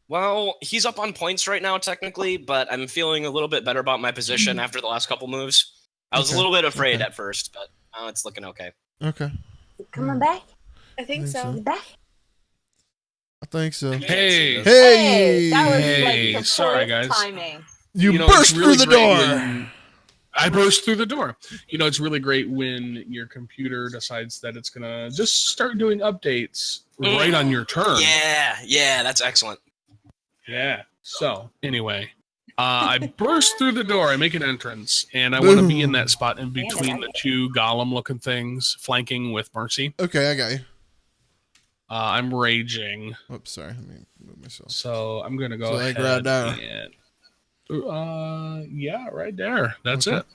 Well, he's up on points right now, technically, but I'm feeling a little bit better about my position after the last couple moves. I was Okay. a little bit afraid Okay. at first, but now it's looking okay. Okay. Coming back? I think Think so. so. Is it back? I think so. Hey. Hey! That was Hey, like the sorry, perfect guys. timing. You know, burst it's really through the great door. when- I burst through the door. You know, it's really great when your computer decides that it's gonna just start doing updates right on your turn. Yeah, that's excellent. Yeah. So anyway, I burst through the door. I make an entrance, and I want to be in that spot in between the two golem-looking things, flanking with Mercy. Okay, I got you. I'm raging, Oops, sorry. Let me move myself. so I'm gonna go So I ahead grabbed down. and yeah, right there. That's Okay. it.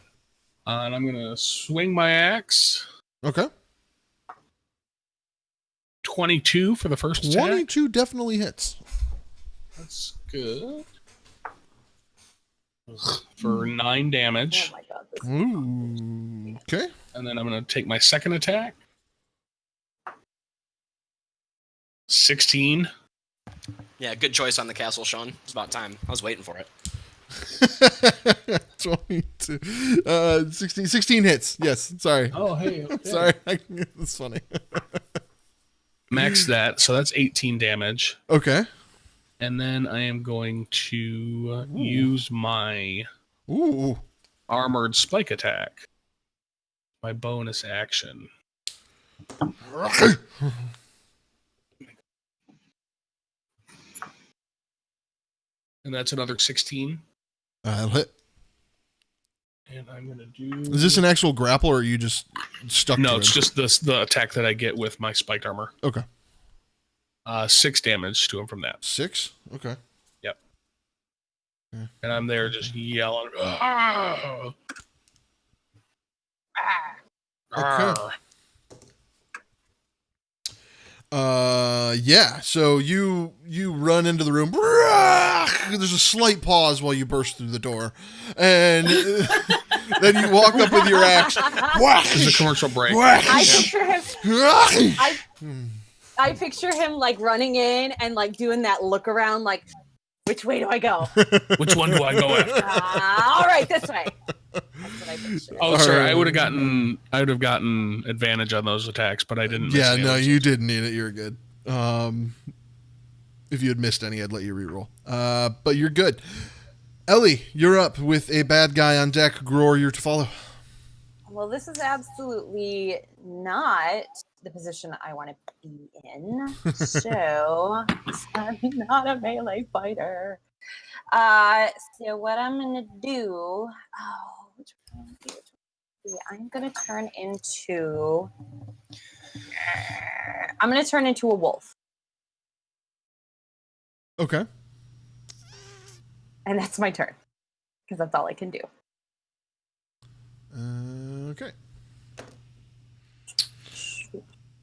And I'm gonna swing my axe. Okay. 22 for the first attack. 22 definitely hits. That's good. For 9 damage. Oh my god. This Ooh. Okay. And then I'm going to take my second attack. 16. Yeah, good choice on the castle, Sean. It's about time. I was waiting for it. 22. 16 hits. Yes. Sorry. Oh, hey. Okay. Sorry. That's funny. Max that. So that's 18 damage. Okay. And then I am going to use my Ooh. armored spike attack. My bonus action. And that's another 16. That'll hit. And I'm going to do... Is this an actual grapple or are you just stuck to No, him? it's just the attack that I get with my spiked armor. Okay. 6 damage to him from that. 6? Okay. Yep. Okay. And I'm there just yelling. "Ah! Okay. Yeah. So you run into the room. There's a slight pause while you burst through the door, and then you walk up with your axe. There's a commercial break. I picture him. I picture him like running in and like doing that look around, like, which way do I go? Which one do I go after? All right, this way. That's what I picture. Oh, sorry. I would have gotten advantage on those attacks, but I didn't. Miss Yeah, any no, of those. you didn't need it. You're good. If you had missed any, I'd let you reroll. But you're good. Ellie, you're up with a bad guy on deck. Gror, you're to follow. Well, this is absolutely not the position I want to be in. So I'm not a melee fighter. So what I'm gonna do? Which one do I'm gonna turn into. I'm gonna turn into a wolf, Okay. and that's my turn because that's all I can do. Okay.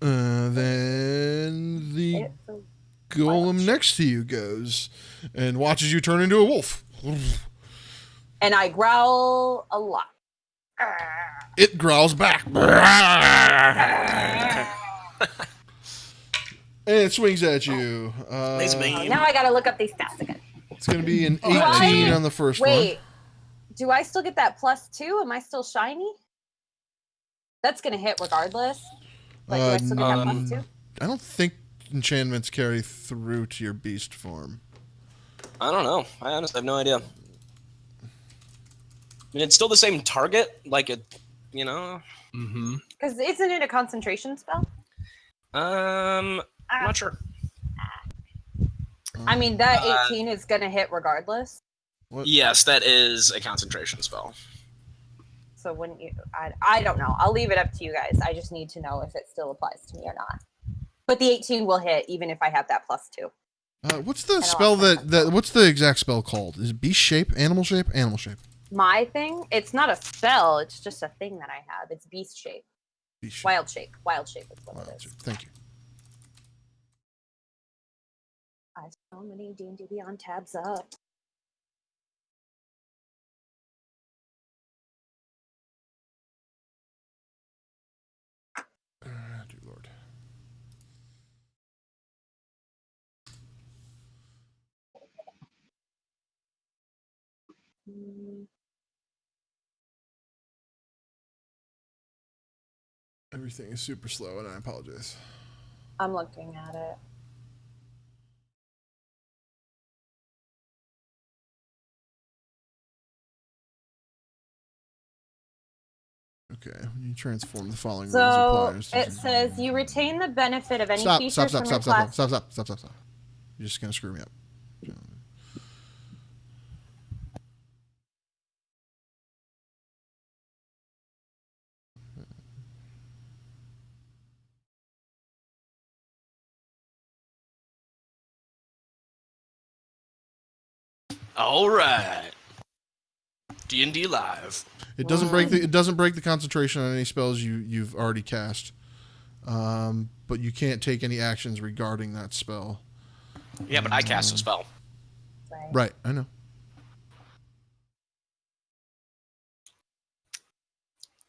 Then the golem next to you goes and watches you turn into a wolf. And I growl a lot. It growls back. And it swings at you. Nice meme. Now I gotta look up these stats again. It's going to be an Do I- 18 on the first one. Wait, do I still get that +2? Am I still shiny? That's gonna hit regardless. But do I still get that +2? I don't think enchantments carry through to your beast form. I don't know. I honestly have no idea. I mean, it's still the same target, like it, you know. Mm-hmm. Because isn't it a concentration spell? I'm not sure. I mean, that 18 is gonna hit regardless. What? Yes, that is a concentration spell. So wouldn't you? I don't know. I'll leave it up to you guys. I just need to know if it still applies to me or not. But the 18 will hit even if I have that +2. What's the spell that? What's the exact spell called? Is it beast shape, animal shape, animal shape? My thing, it's not a spell. It's just a thing that I have. It's beast shape, Beast shape. wild shape is what Wild it is. shape. Thank you. I have so many D&D Beyond tabs up. Dear Lord. Everything is super slow, and I apologize. I'm looking at it. Okay, when you transform the following So rules applies. it says you retain the benefit of any Stop! feature Stop! from Stop! your Stop! class. Stop! Stop! Stop! Stop! Stop! You're just gonna screw me up. All right. D&D live. It doesn't break the concentration on any spells you've already cast, but you can't take any actions regarding that spell. Yeah, but I cast a spell. Right, I know.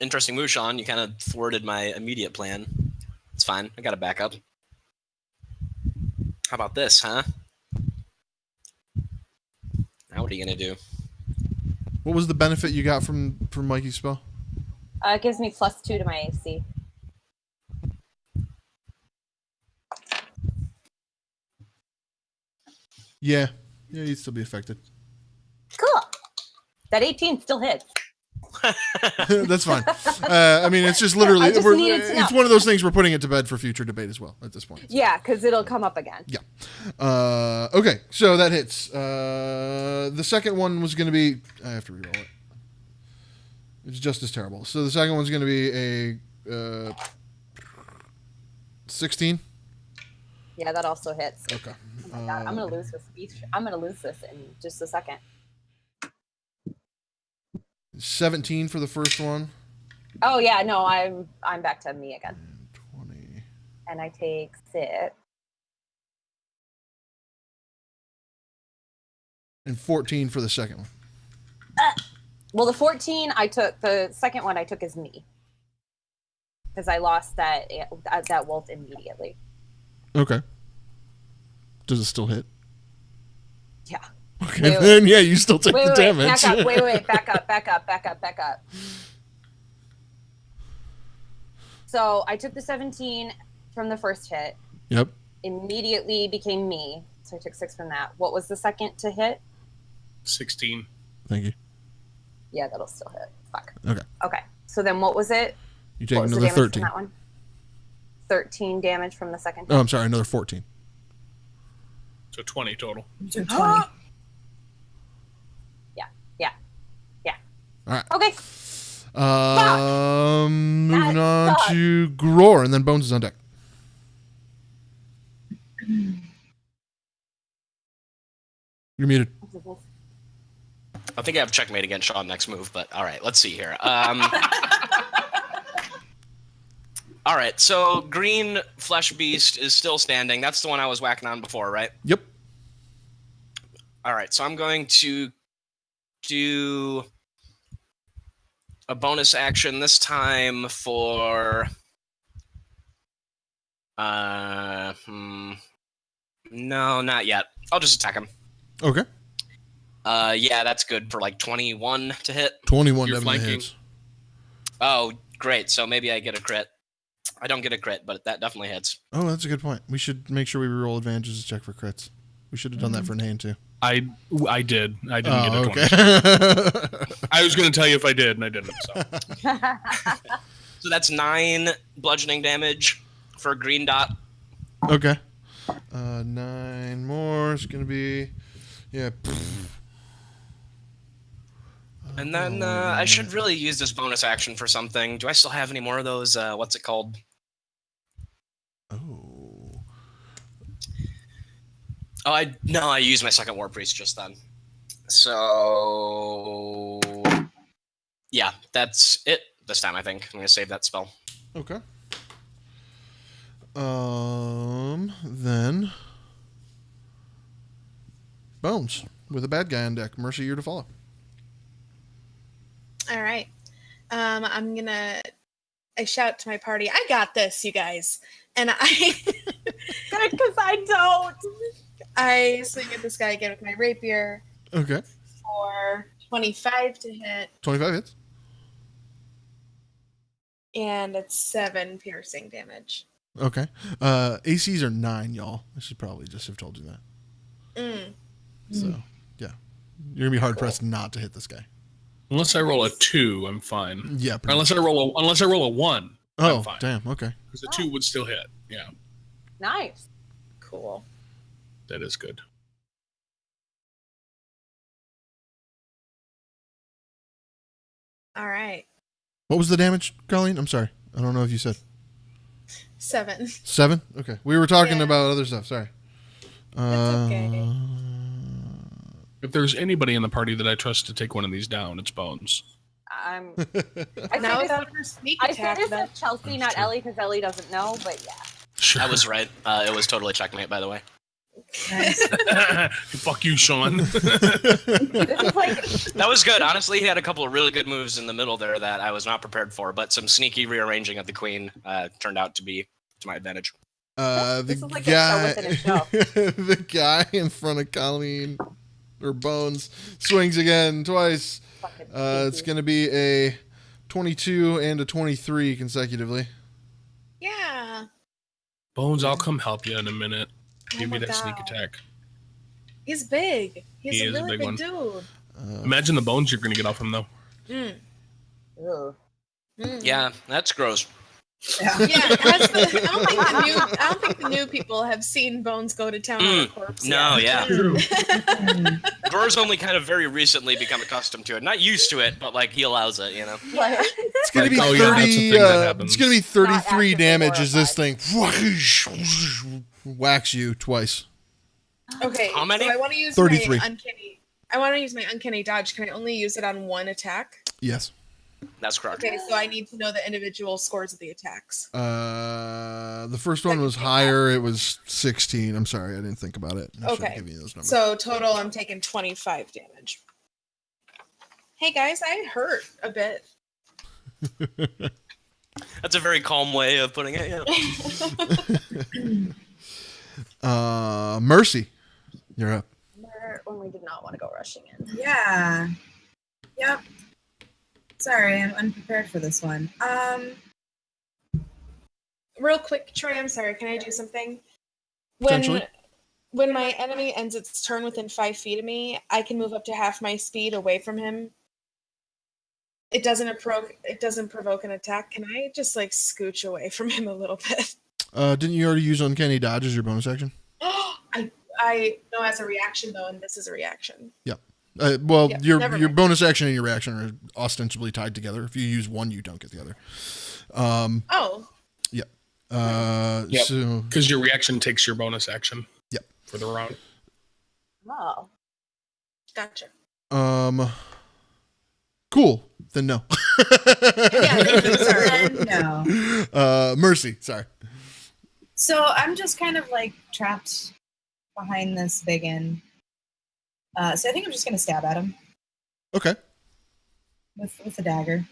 Interesting move, Sean. You kind of thwarted my immediate plan. It's fine. I got a backup. How about this, huh? Now what are you gonna do? What was the benefit you got from Mikey's spell? It gives me +2 to my AC. Yeah, you'd still be affected. Cool. That 18 still hits. That's fine. I mean, it's just literally I just needed to know. it's one of those things we're putting it to bed for future debate as well at this point. Yeah, because it'll come up again. Yeah. Okay, so that hits. The second one was going to be. I have to reroll it. It's just as terrible. So the second one's going to be a 16. Yeah, that also hits. Okay. Oh my God, I'm gonna lose this speech. I'm gonna lose this in just a second. 17 for the first one. Oh yeah, no, I'm back to me again. 20. and I take 6. And 14 for the second one. Well, the 14 I took. The second one I took as me because I lost that wolf immediately. Okay. Does it still hit? Yeah. Okay, then yeah, you still take the damage. Back up. Wait, back up. So I took the 17 from the first hit. Yep. Immediately became me. So I took 6 from that. What was the second to hit? 16. Thank you. Yeah, that'll still hit. Fuck. Okay. So then what was it? You take What was the another damage 13. from that one? 13 damage from the second hit. Oh, I'm sorry, another 14. So 20 total. So 20. Yeah. All right. Okay. Moving That on sucks. to Gror, and then Bones is on deck. You're muted. I think I have checkmate against Sean next move, but all right, let's see here. All right, so green flesh beast is still standing. That's the one I was whacking on before, right? Yep. All right, so I'm going to do a bonus action this time for no, not yet. I'll just attack him. Okay. Yeah, that's good for like 21 to hit. 21 You're definitely flanking. hits. Oh, great. So maybe I get a crit. I don't get a crit, but that definitely hits. Oh, that's a good point. We should make sure we roll advantages to check for crits. We should have done that for Nane too. I did. I didn't get a 20. Okay. I was going to tell you if I did, and I didn't. So. So that's 9 bludgeoning damage for a green dot. Okay. 9 more. It's going to be... Yeah. And then I should really use this bonus action for something. Do I still have any more of those? What's it called? Oh. Oh, I used my second War Priest just then. So... Yeah, that's it this time, I think. I'm going to save that spell. Okay. Then... Bones, with a bad guy on deck. Mercy, you're to follow. All right. I shout to my party, I got this, you guys. And Good, because I don't. I swing at this guy again with my rapier Okay. for 25 to hit, 25 hits. and it's 7 piercing damage. Okay. ACs are 9, y'all. I should probably just have told you that. So, yeah. You're going to be hard-pressed not to hit this guy. Unless I roll a 2, I'm fine. Yeah. Or unless I roll a 1, Oh, I'm fine. damn. Okay. Because the 2 would still hit. Yeah, Nice. Cool. that is good. All right. What was the damage, Colleen? I'm sorry. I don't know if you said. 7. 7? Okay. We were talking Yeah. about other stuff. Sorry. That's okay. If there's anybody in the party that I trust to take one of these down, it's Bones. I Now say without her sneak this attack, is then. Chelsea, not true. Ellie, because Ellie doesn't know. But yeah. Sure. I was right. It was totally checkmate, by the way. Nice. Fuck you, Sean. This is like That was good. Honestly, he had a couple of really good moves in the middle there that I was not prepared for, but some sneaky rearranging of the queen turned out to be to my advantage. The is like a show within a show. the guy in front of Colleen or Bones swings again twice. fucking It's going to be a 22 and a 23 consecutively. Yeah. Bones, I'll come help you in a minute. Give Oh me my that sneak God. attack. He's big. He's He a is a really big big dude. Imagine the bones you're going to get off him, though. Mm. Ugh. Mm. Yeah, that's gross. Yeah. Yeah, I don't think the new people have seen Bones go to town on a corpse. No, yet. yeah. Burr's only kind of very recently become accustomed to it. Not used to it, but like he allows it, you know? Like, It's going to be Oh, yeah, that's a 30. thing that happens. It's going to be Not 33 actively damage as this thing whacks you twice. Okay. How many? So I want to use 33. my uncanny. I want to use my uncanny dodge. Can I only use it on one attack? Yes. That's correct. Okay, so I need to know the individual scores of the attacks. The first one was higher. It was 16. I'm sorry, I didn't think about it. I should have Okay. given you those numbers. So total, I'm taking 25 damage. Hey guys, I hurt a bit. That's a very calm way of putting it. Yeah. Mercy, you're up. When we did not want to go rushing in. Yeah. Yep. Sorry, I'm unprepared for this one. Real quick, Trey, I'm sorry. Can I do something? Potentially. When my enemy ends its turn within 5 feet of me, I can move up to half my speed away from him. It doesn't provoke an attack. Can I just like scooch away from him a little bit? Didn't you already use Uncanny Dodge as your bonus action? I know as a reaction though, and this is a reaction. Yep. Yep, Your never mind. bonus action and your reaction are ostensibly tied together. If you use one, you don't get the other. Oh. Yep. Yep. So Because your reaction takes your bonus action. Yep. For the round. Oh. Gotcha. Cool. Then no. No. Mercy. Sorry. So I'm just kind of like trapped behind this biggin. So I think I'm just gonna stab at him Okay. with a dagger.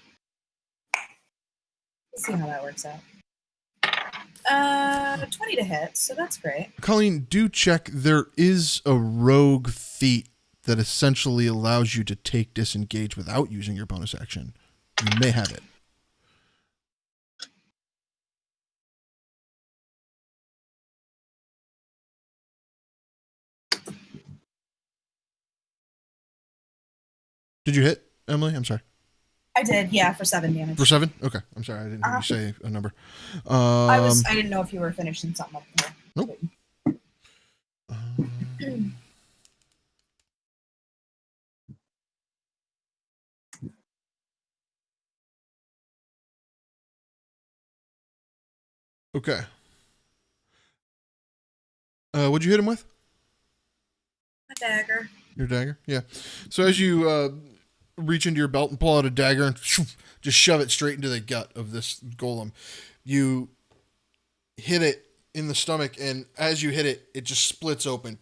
Let's see how that works out. 20 to hit, so that's great. Colleen, do check. There is a rogue feat that essentially allows you to take disengage without using your bonus action. You may have it. Did you hit, Emily? I'm sorry. I did, yeah, for 7 damage. For 7? Okay. I'm sorry. I didn't hear you say a number. I didn't know if you were finishing something up there. Nope. Okay. What'd you hit him with? A dagger. Your dagger? Yeah. So as you reach into your belt and pull out a dagger and just shove it straight into the gut of this golem, you hit it in the stomach, and as you hit it, it just splits open.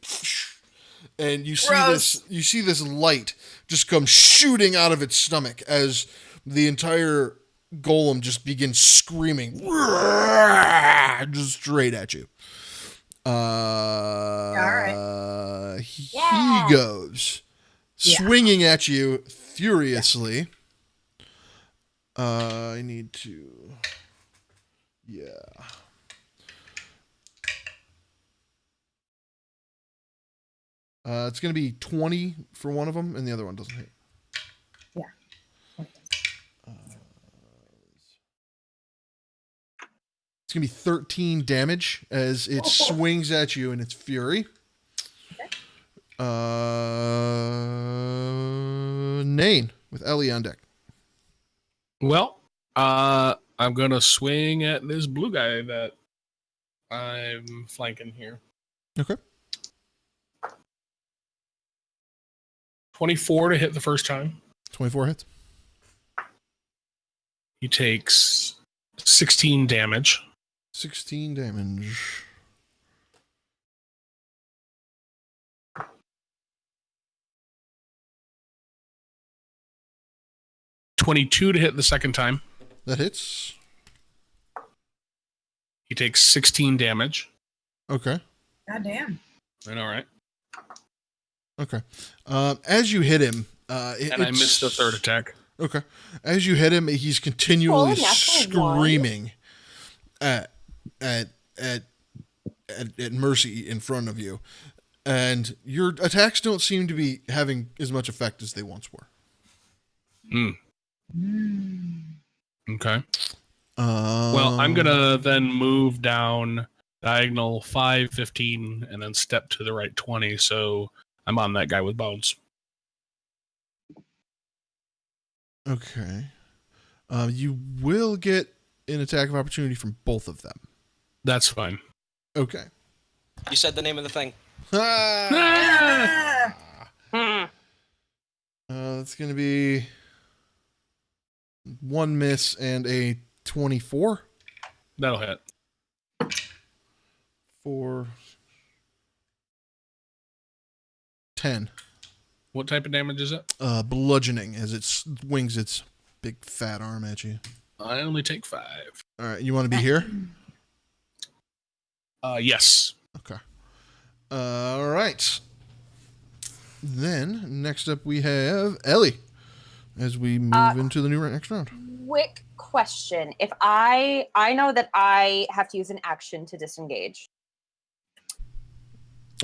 And you see this light just come shooting out of its stomach as the entire golem just begins screaming just straight at you. Alright. He goes swinging at you furiously. I need to. Yeah. It's going to be 20 for one of them, and the other one doesn't hit. Yeah. It's going to be 13 damage as it swings at you in its fury. Okay. Nain with Ellie on deck. Well, I'm gonna swing at this blue guy that I'm flanking here. Okay. 24 to hit the first time. 24 hits. He takes 16 damage. 16 damage. $22 to hit the second time. That hits. He takes 16 damage. Okay. God damn. I know, right? Okay. As you hit him, And I missed the third attack. Okay. As you hit him, he's continually natural screaming at Mercy in front of you, and your attacks don't seem to be having as much effect as they once were. Okay. Well, I'm gonna then move down diagonal 5, 15, and then step to the right 20. So I'm on that guy with bones. Okay. You will get an attack of opportunity from both of them. That's fine. Okay. You said the name of the thing. That's going to be 1 miss and a 24. That'll hit. For 10. What type of damage is it? Bludgeoning as it swings its big fat arm at you. I only take 5. All right, you want to be here? Yes. Okay. All right. Then next up we have Ellie, as we move into the next round. Quick question: if I know that I have to use an action to disengage.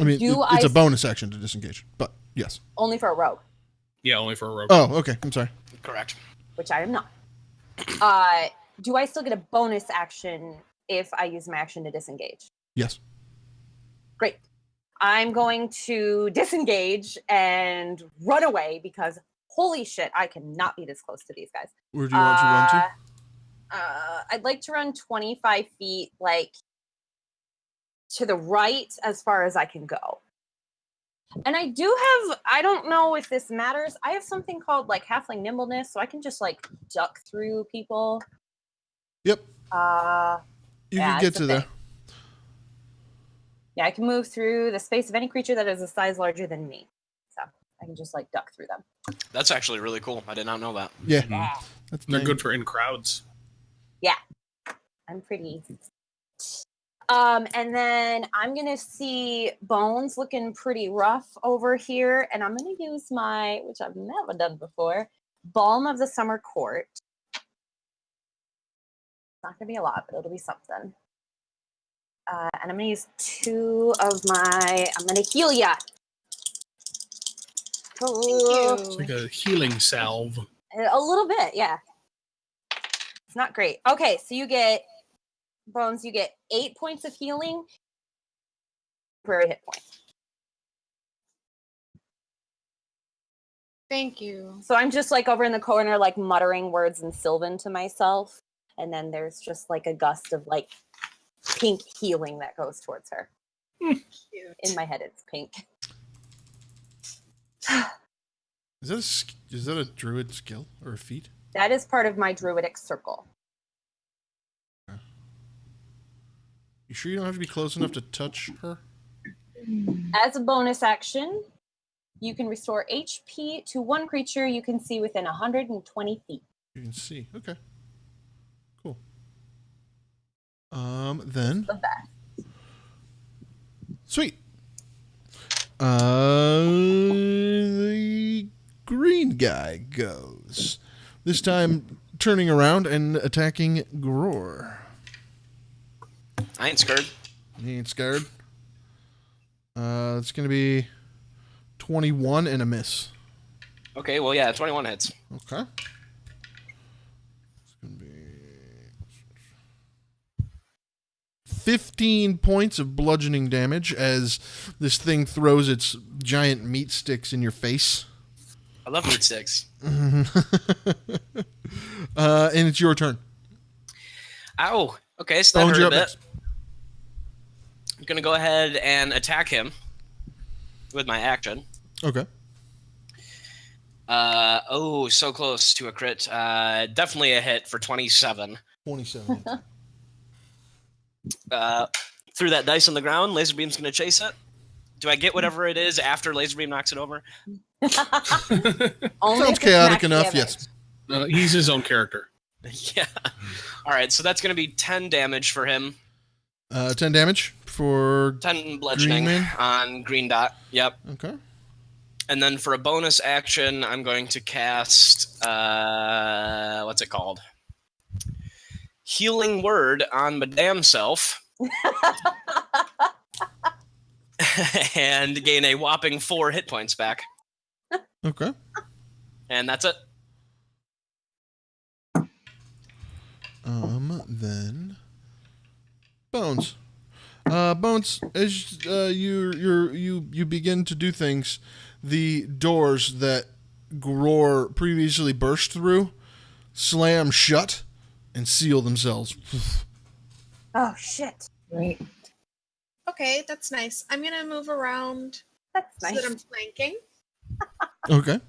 I mean, it's a bonus action to disengage, but yes. Only for a rogue. Yeah, only for a rogue. Oh, okay. I'm sorry. Correct. Which I am not. Do I still get a bonus action if I use my action to disengage? Yes. Great. I'm going to disengage and run away because holy shit, I cannot be this close to these guys. Where do you want to run to? I'd like to run 25 feet, like to the right as far as I can go. And I do have, I don't know if this matters. I have something called like halfling nimbleness, so I can just like duck through people. Yep. You yeah, can get to there. Yeah, I can move through the space of any creature that is a size larger than me. So I can just like duck through them. That's actually really cool. I did not know that. Yeah. They're good for in crowds. Yeah. I'm pretty. And then I'm going to see Bones looking pretty rough over here. And I'm going to use my, which I've never done before, Balm of the Summer Court. It's not going to be a lot, but it'll be something. And I'm going to use 2 of my, I'm going to heal ya. It's like a healing salve. A little bit, yeah. It's not great. Okay, so you get, Bones, you get 8 points of healing per hit point. Thank you. So I'm just like over in the corner, like muttering words in Sylvan to myself. And then there's just like a gust of like pink healing that goes towards her. In my head, it's pink. Is that a druid skill or a feat? That is part of my druidic circle. You sure you don't have to be close enough to touch her? As a bonus action, you can restore HP to one creature you can see within 120 feet. You can see. Okay. Cool. Then. The best. Sweet. The green guy goes. This time turning around and attacking Gror. I ain't scared. He ain't scared. It's going to be 21 and a miss. Okay, well, yeah, 21 hits. Okay. It's going to be 15 points of bludgeoning damage as this thing throws its giant meat sticks in your face. I love meat sticks. And it's your turn. Ow. Okay, so that Bones, hurt you're a up bit. next. I'm going to go ahead and attack him with my action. Okay. So close to a crit. Definitely a hit for 27. 27. Threw that dice on the ground. Laser beam's going to chase it. Do I get whatever it is after laser beam knocks it over? Sounds chaotic enough, yes. He's his own character. Yeah. All right, so that's going to be 10 damage for him. 10 damage for 10 bludgeoning on green dot. Yep. Okay. And then for a bonus action, I'm going to cast what's it called? Healing Word on my damn self. And gain a whopping 4 hit points back. Okay. And that's it. Then Bones. Bones, as you begin to do things, the doors that Gror previously burst through slam shut and seal themselves. Oh, shit. Right. Okay, that's nice. I'm gonna move around That's so nice. that I'm flanking. Okay.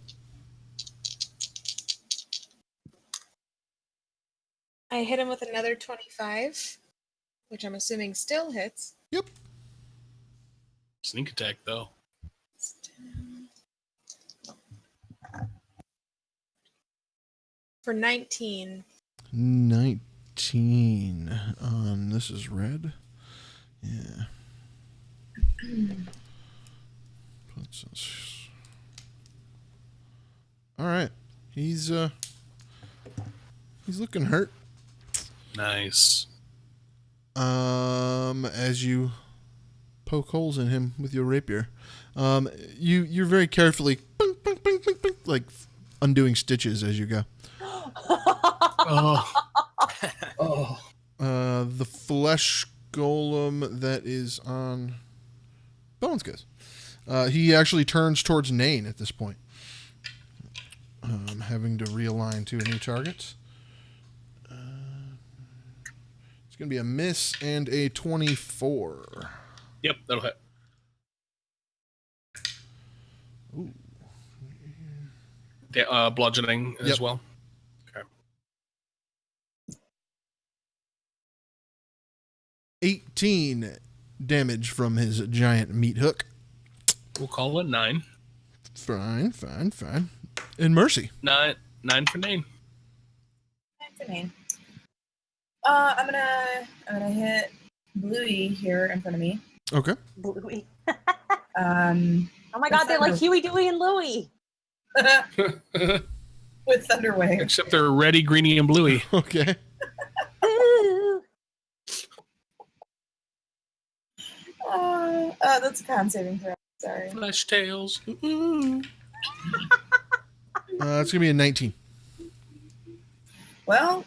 I hit him with another 25, which I'm assuming still hits. Yep. Sneak attack, though. For 19. 19. This is red. Yeah. All right. He's looking hurt. Nice. As you poke holes in him with your rapier, you're very carefully bing, bing, bing, bing, bing, like undoing stitches as you go. The flesh golem that is on Bones goes. He actually turns towards Nain at this point. Having to realign to a new target. It's going to be a miss and a 24. Yep, that'll hit. Ooh. Bludgeoning as well. Okay. 18 damage from his giant meat hook. We'll call it 9. Fine. And Mercy. 9 for Nain. 9 for Nain. I'm gonna hit Bluey here in front of me. Okay. Bluey. Oh my God, they're like Huey, Dewey, and Louie. With Thunderwave. Except they're reddy, greeny, and bluey. Okay. That's a con saving throw. Sorry. Flesh tails. It's going to be a 19. Well,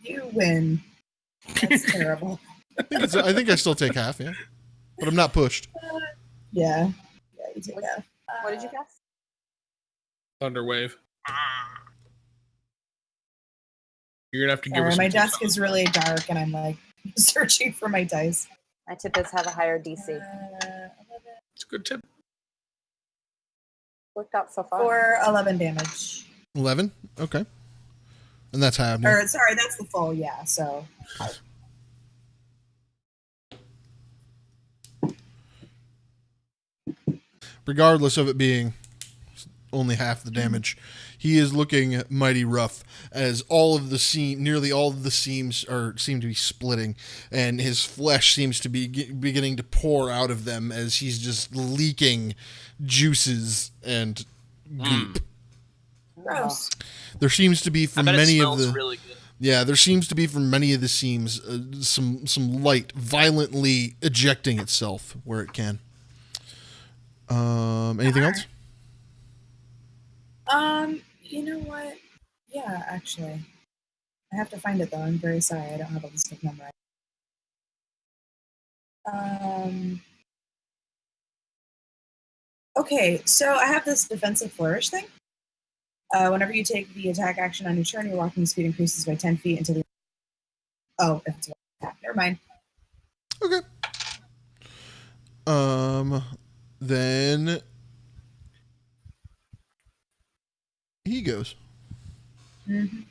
you win. That's terrible. I think I still take half, yeah. But I'm not pushed. Yeah, you take half. What did you guess? Thunderwave. You're gonna have to give Sorry, us. my desk is really dark, and I'm like searching for my dice. My tip is have a higher DC. It's a good tip. Worked out so far. For 11 damage. 11? Okay. And that's half. Or sorry, that's the full. Yeah. So. Regardless of it being only half the damage, he is looking mighty rough as nearly all of the seams seem to be splitting, and his flesh seems to be beginning to pour out of them as he's just leaking juices and goop. Gross. There seems to be from I bet many it of smells the really good. yeah, there seems to be from many of the seams some light violently ejecting itself where it can. Anything else? You know what? Yeah, actually. I have to find it though. I'm very sorry. I don't have all the stuff memorized. Okay, so I have this defensive flourish thing. Whenever you take the attack action on your turn, your walking speed increases by 10 feet until the... Oh, if it's one attack. Never mind. Okay. Then he goes. Mm-hmm.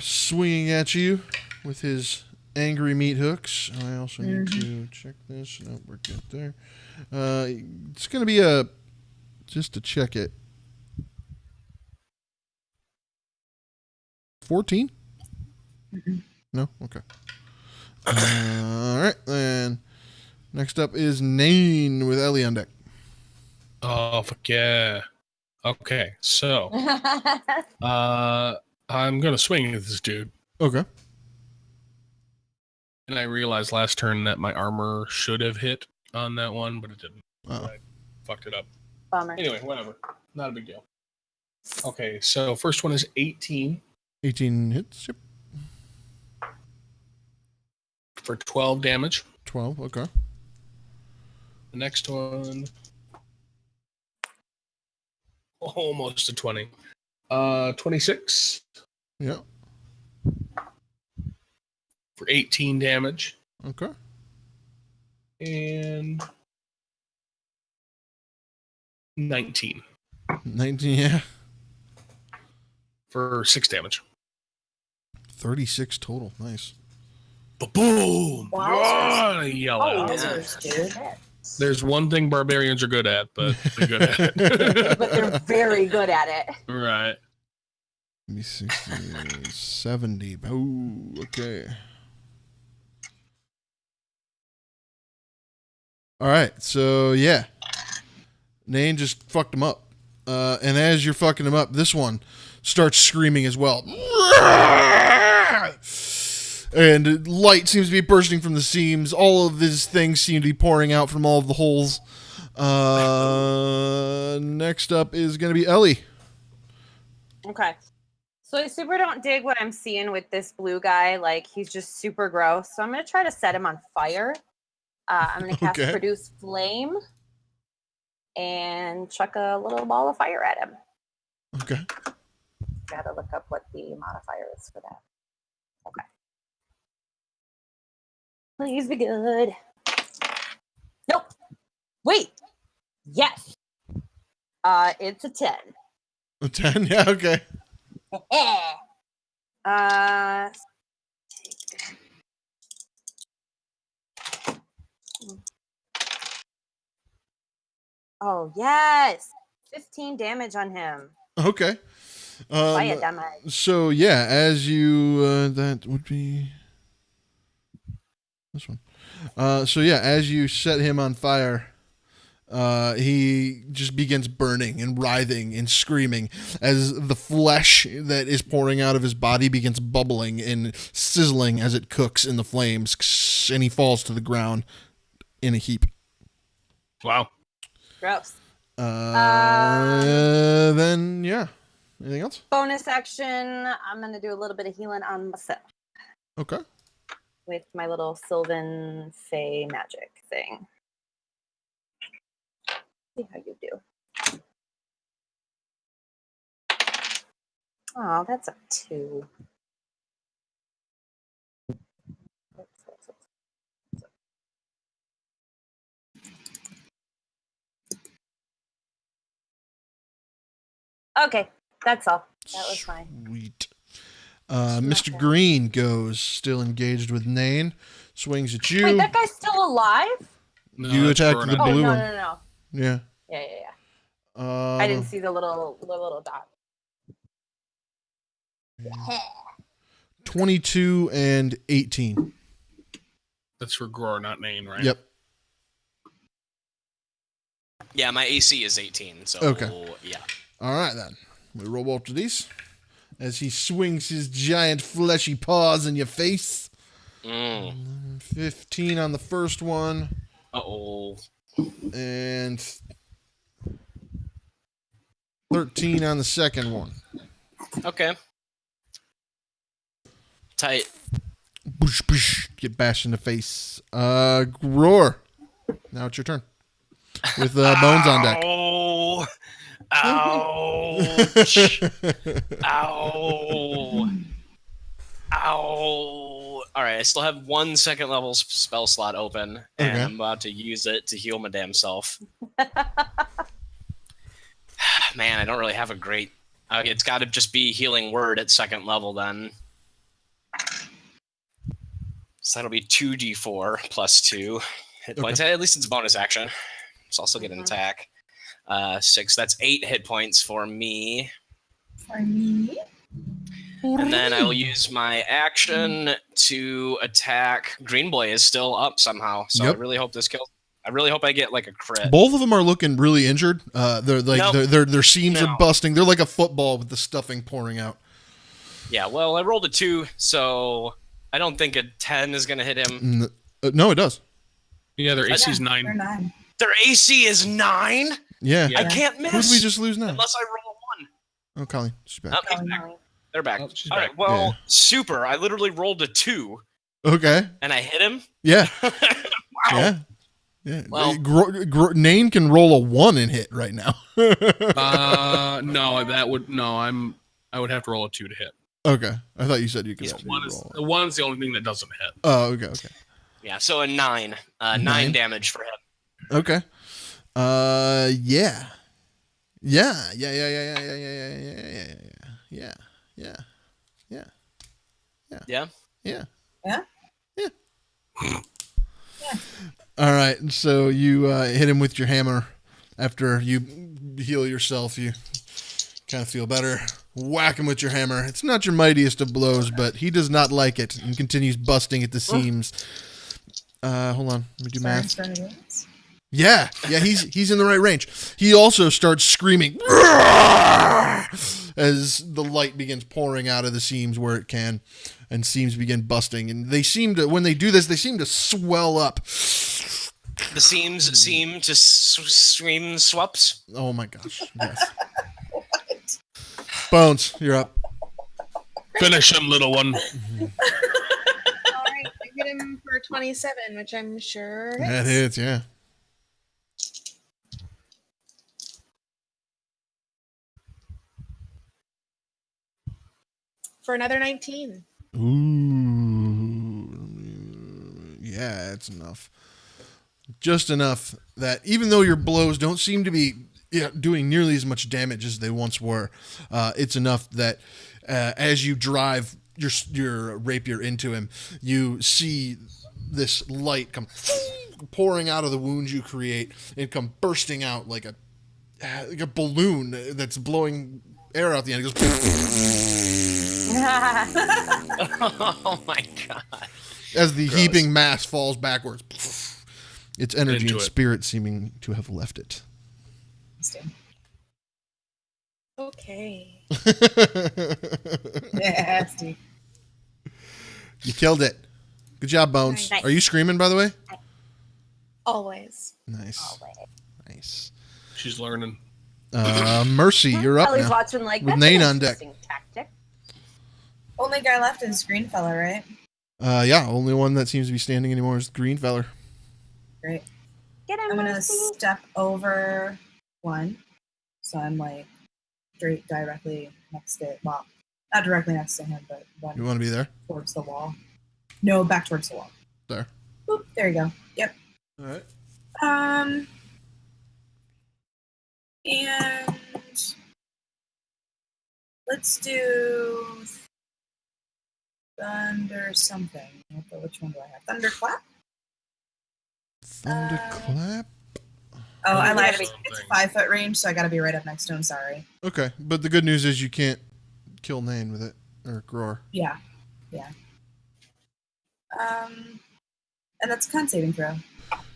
Swinging at you with his angry meat hooks. I also need to check this. No, we're good there. It's going to be just to check it. 14? No? Okay. All right, then. Next up is Nain with Ellie on deck. Oh, fuck yeah. Okay, so I'm going to swing at this dude. Okay. And I realized last turn that my armor should have hit on that one, but it didn't. Oh. I fucked it up. Bummer. Anyway, whatever. Not a big deal. Okay, so first one is 18. 18 hits, yep. For 12 damage. 12, okay. The next one... Almost a 20. 26. Yeah. For 18 damage. Okay. And 19. 19, yeah. For 6 damage. 36 total. Nice. Boom! Wowzers. Yell out. Wowzers, dude. There's one thing barbarians are good at, but they're good at it. But they're very good at it. Right. Let me 60, 70. Oh, okay. All right, so yeah. Nain just fucked him up. And as you're fucking him up, this one starts screaming as well. And light seems to be bursting from the seams. All of these things seem to be pouring out from all of the holes. Next up is going to be Ellie. Okay. So I super don't dig what I'm seeing with this blue guy. Like, he's just super gross. So I'm going to try to set him on fire. I'm going to cast Okay. Produce Flame and chuck a little ball of fire at him. Okay. Gotta look up what the modifier is for that. Okay. Please be good. Nope. Wait. Yes. It's a 10. A 10? Yeah, okay. Oh, yes. 15 damage on him. Okay. Fire damage. So, yeah, as you... that would be... this one. So, yeah, as you set him on fire... he just begins burning and writhing and screaming as the flesh that is pouring out of his body begins bubbling and sizzling as it cooks in the flames, and he falls to the ground in a heap. Wow. Gross. Then, yeah. Anything else? Bonus action. I'm going to do a little bit of healing on myself Okay. with my little Sylvan Fey magic thing. See how you do. Oh, that's a 2. Okay, that's all. That was fine. Sweet. Mr. Green goes, still engaged with Nain, swings at you. Wait, that guy's still alive? No, You that's attacked burning. the Oh, blue no, one. no. Yeah. Yeah. I didn't see the little dot. 22 and 18. That's for Gror, not Nain, right? Yep. Yeah, my AC is 18, so Okay. yeah. All right, then. We roll both of these. As he swings his giant fleshy paws in your face. 15 on the first one. Uh-oh. And 13 on the second one. Okay. Tight. Boosh, boosh. Get bashed in the face. Roar. Now it's your turn. With bones on deck. Oh. Ouch. Ow. Ow. All right, I still have 1 second level spell slot open, and Okay. I'm about to use it to heal my damn self. Man, I don't really have a great... it's got to just be healing word at second level, then. So that'll be 2d4 plus 2 hit points. At least it's a bonus action. So I'll still get an attack. 6, that's 8 hit points for me. For me? And then I will use my action to attack. Green Boy is still up somehow, so Yep. I really hope this kills. I really hope I get like a crit. Both of them are looking really injured. They're like No. their seams No. are busting. They're like a football with the stuffing pouring out. Yeah, well, I rolled a 2, so I don't think a 10 is going to hit him. No, it does. Yeah, their AC is They're 9. 9. Their AC is 9? Yeah. Yeah. I can't miss. Who did we just lose now? Unless I roll a 1. Oh, Colleen. She's back. Oh, he's back. They're back. Oh, she's All right, back. well, Yeah. super. I literally rolled a 2, Okay. and I hit him. Yeah. Wow. Yeah. Yeah. Well- Nain can roll a 1 and hit right now. No, that would I would have to roll a 2 to hit. Okay. I thought you said you could Yeah, actually roll. The one's the only thing that doesn't hit. Oh, okay. Yeah, so a 9. 9 9? damage for him. Okay. Yeah. Yeah. Yeah. Yeah? Yeah. Yeah. All right. So you hit him with your hammer. After you heal yourself, you kind of feel better. Whack him with your hammer. It's not your mightiest of blows, but he does not like it and continues busting at the seams. Hold on. Let me do math. Yeah, he's in the right range. He also starts screaming as the light begins pouring out of the seams where it can, and seams begin busting. And they seem to, when they do this, they seem to swell up. The seams seem to scream swaps. Oh my gosh! Yes. Bones, you're up. Finish him, little one. All right, I hit him for 27, which I'm sure hits. That hits, yeah. For another 19. Ooh, yeah, it's enough. Just enough that even though your blows don't seem to be doing nearly as much damage as they once were, it's enough that as you drive your rapier into him, you see this light come pouring out of the wounds you create and come bursting out like a balloon that's blowing air out the end. It goes Oh my god. as the heaping mass falls backwards. Its energy Into and it. spirit seeming to have left it. Okay. Nasty. You killed it. Good job, Bones. Nice. Are you screaming, by the way? Always. Nice. Nice. She's learning. Mercy, you're up Ellie's now. watching like With that's an Nane on deck. interesting tactic. Only guy left is Green Fella, right? Yeah, only one that seems to be standing anymore is the green feller. Great. Get him, I'm gonna Mercy. step over one, so I'm like straight directly next to, well, not directly next to him, but You one want to be there? towards the wall. No, back towards the wall. There. Boop, there you go. Yep. All right. And let's do thunder something. Which one do I have? Thunderclap? Thunderclap? Oh, I lied. gotta It's a 5-foot range, so I gotta be right up next to him. Sorry. Okay, but the good news is you can't kill Nane with it, or Gror. Yeah. And that's a con saving throw.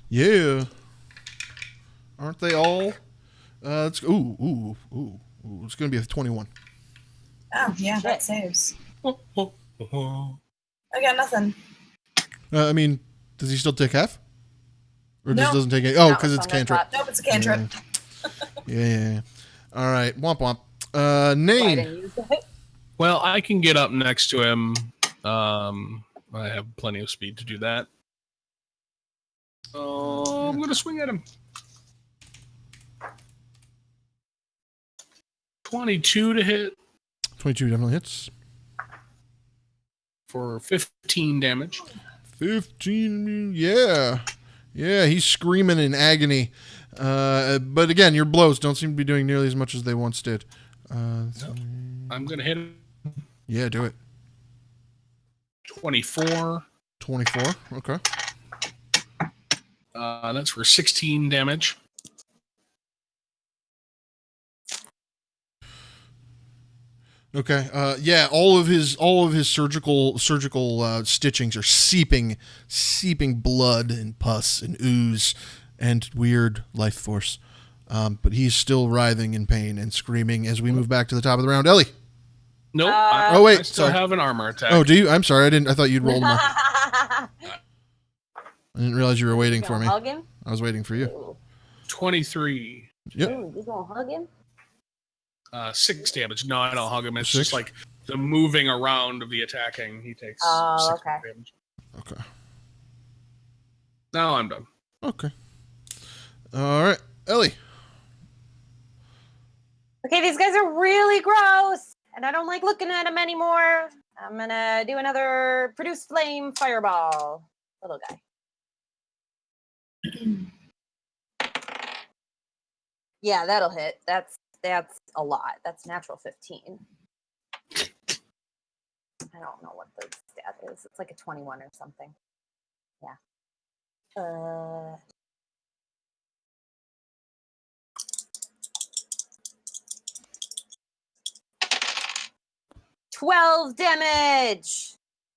Yeah. Aren't they all? It's ooh. It's gonna be a 21. Oh, yeah, that saves. I got nothing. I mean, does he still take half? Or No. just doesn't take any? Oh, No, because it's cantrip. thunderclap. Nope, it's a cantrip. Yeah. All right, womp womp. Why Nane. didn't you use it? Well, I can get up next to him. I have plenty of speed to do that. Oh, I'm gonna swing at him. 22 to hit 22 definitely hits. for 15 damage. 15. Yeah, he's screaming in agony. But again, your blows don't seem to be doing nearly as much as they once did. I'm gonna hit him. Yeah, do it. 24. 24. Okay. That's for 16 damage. Okay. Yeah, all of his surgical stitchings are seeping blood and pus and ooze and weird life force. But he's still writhing in pain and screaming as we move back to the top of the round. Ellie. Nope. Oh, wait, I still sorry. have an armor attack. Oh, do you? I'm sorry. I thought you'd rolled them. I didn't realize you were waiting for me. Hug him? I was waiting for you. Ooh. 23. Yep. Ooh, you gonna hug him? 6 damage. No, I don't hug him. It's 6? just like the moving around of the attacking. He takes Oh, 6 okay. damage. Okay. Now I'm done. Okay. All right, Ellie. Okay, these guys are really gross, and I don't like looking at them anymore. I'm gonna do another produce flame fireball. Little guy. Yeah, that'll hit. That's a lot. That's natural 15. I don't know what the stat is. It's like a 21 or something. Yeah. 12 damage.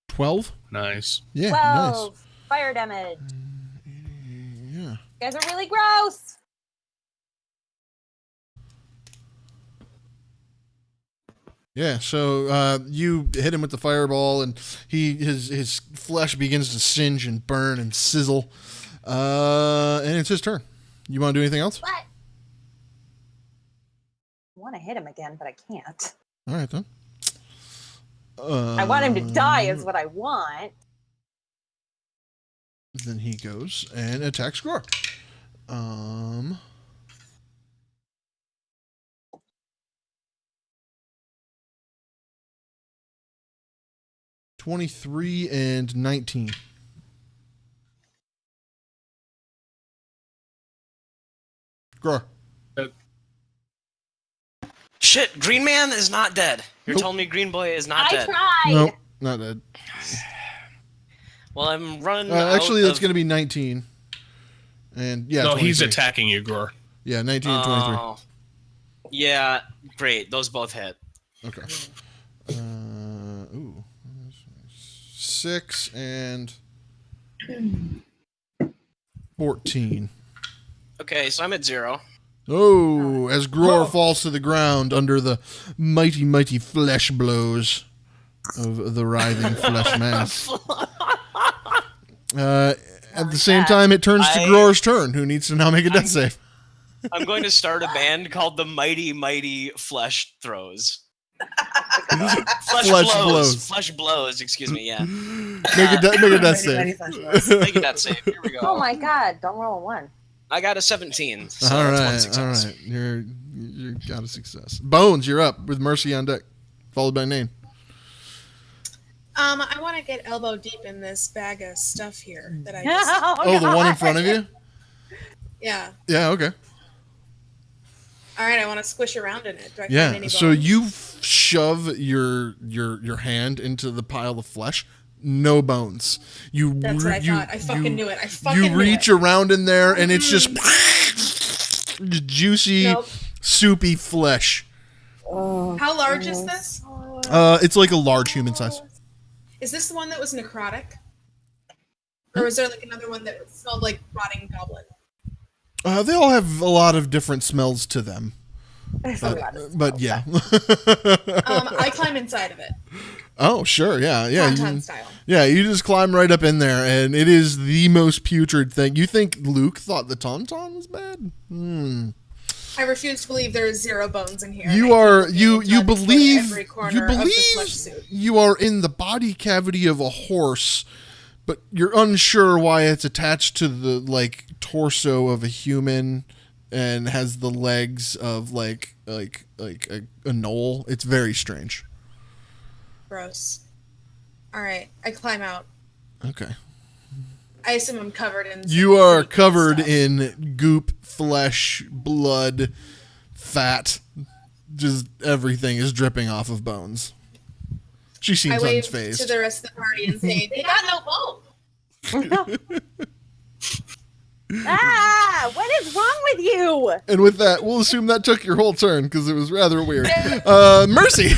12? Nice. Yeah, 12 fire damage. Yeah. You guys are really gross. Yeah, so you hit him with the fireball, and his flesh begins to singe and burn and sizzle. And it's his turn. You want to do anything else? What? I want to hit him again, but I can't. All right, then. I want him to die is what I want. Then he goes and attacks Gror. 23 and 19. Gror. Shit, Green Man is not dead. You're telling me Green Boy is not dead. I tried. Nope, not dead. Well, I'm running. Actually, that's going to be 19. And yeah, No, 23. he's attacking you, Gror. Yeah, 19 and 23. Oh. Yeah, great. Those both hit. Okay. 6 and 14. Okay, so I'm at 0. Oh, as Gror falls to the ground under the mighty, mighty flesh blows of the writhing flesh mass. At the same time, it turns to Gror's turn, who needs to now make a death save. I'm going to start a band called the Mighty Mighty Flesh Throws. Flesh blows. Flesh blows, excuse me, yeah. Make a death save. Make a death save. Here we go. Oh my god, don't roll a 1. I got a 17. So All that's right, one success. all right. You got a success. Bones, you're up with Mercy on deck, followed by Nane. I want to get elbow deep in this bag of stuff here that I just... Oh, the one in front of you? Yeah. Yeah, okay. All right, I want to squish around in it. Do I find Yeah, any so bones? you shove your hand into the pile of flesh. No bones. That's what I thought. I fucking knew it. You reach around in there, and it's just juicy, soupy flesh. How large is this? It's like a large human size. Is this the one that was necrotic? Or was there like another one that smelled like rotting goblin? They all have a lot of different smells to them. But yeah. I climb inside of it. Oh, sure, yeah. Tauntaun style. Yeah, you just climb right up in there, and it is the most putrid thing. You think Luke thought the Tauntaun was bad? I refuse to believe there is 0 bones in here. You believe you are in the body cavity of a horse, but you're unsure why it's attached to the torso of a human and has the legs of like a knoll. It's very strange. Gross. All right, I climb out. Okay. I assume I'm covered in... You are covered in goop, flesh, blood, fat. Just everything is dripping off of Bones. She seems I wave unfazed. to the rest of the party and say, they got no bone. What is wrong with you? And with that, we'll assume that took your whole turn because it was rather weird. Mercy!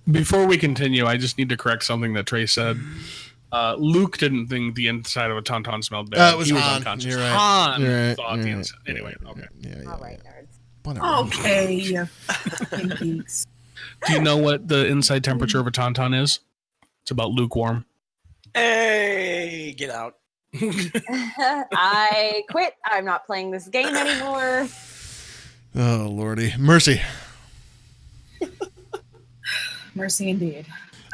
Before we continue, I just need to correct something that Trey said. Luke didn't think the inside of a tauntaun smelled bad. It was he was Han. unconscious. You're right. Han You're right. thought You're the right. inside. Anyway, okay. Yeah. All right, nerds. Whatever. Okay, you fucking geeks. Do you know what the inside temperature of a tauntaun is? It's about lukewarm. Hey, get out. I quit. I'm not playing this game anymore. Oh, Lordy. Mercy. Mercy indeed.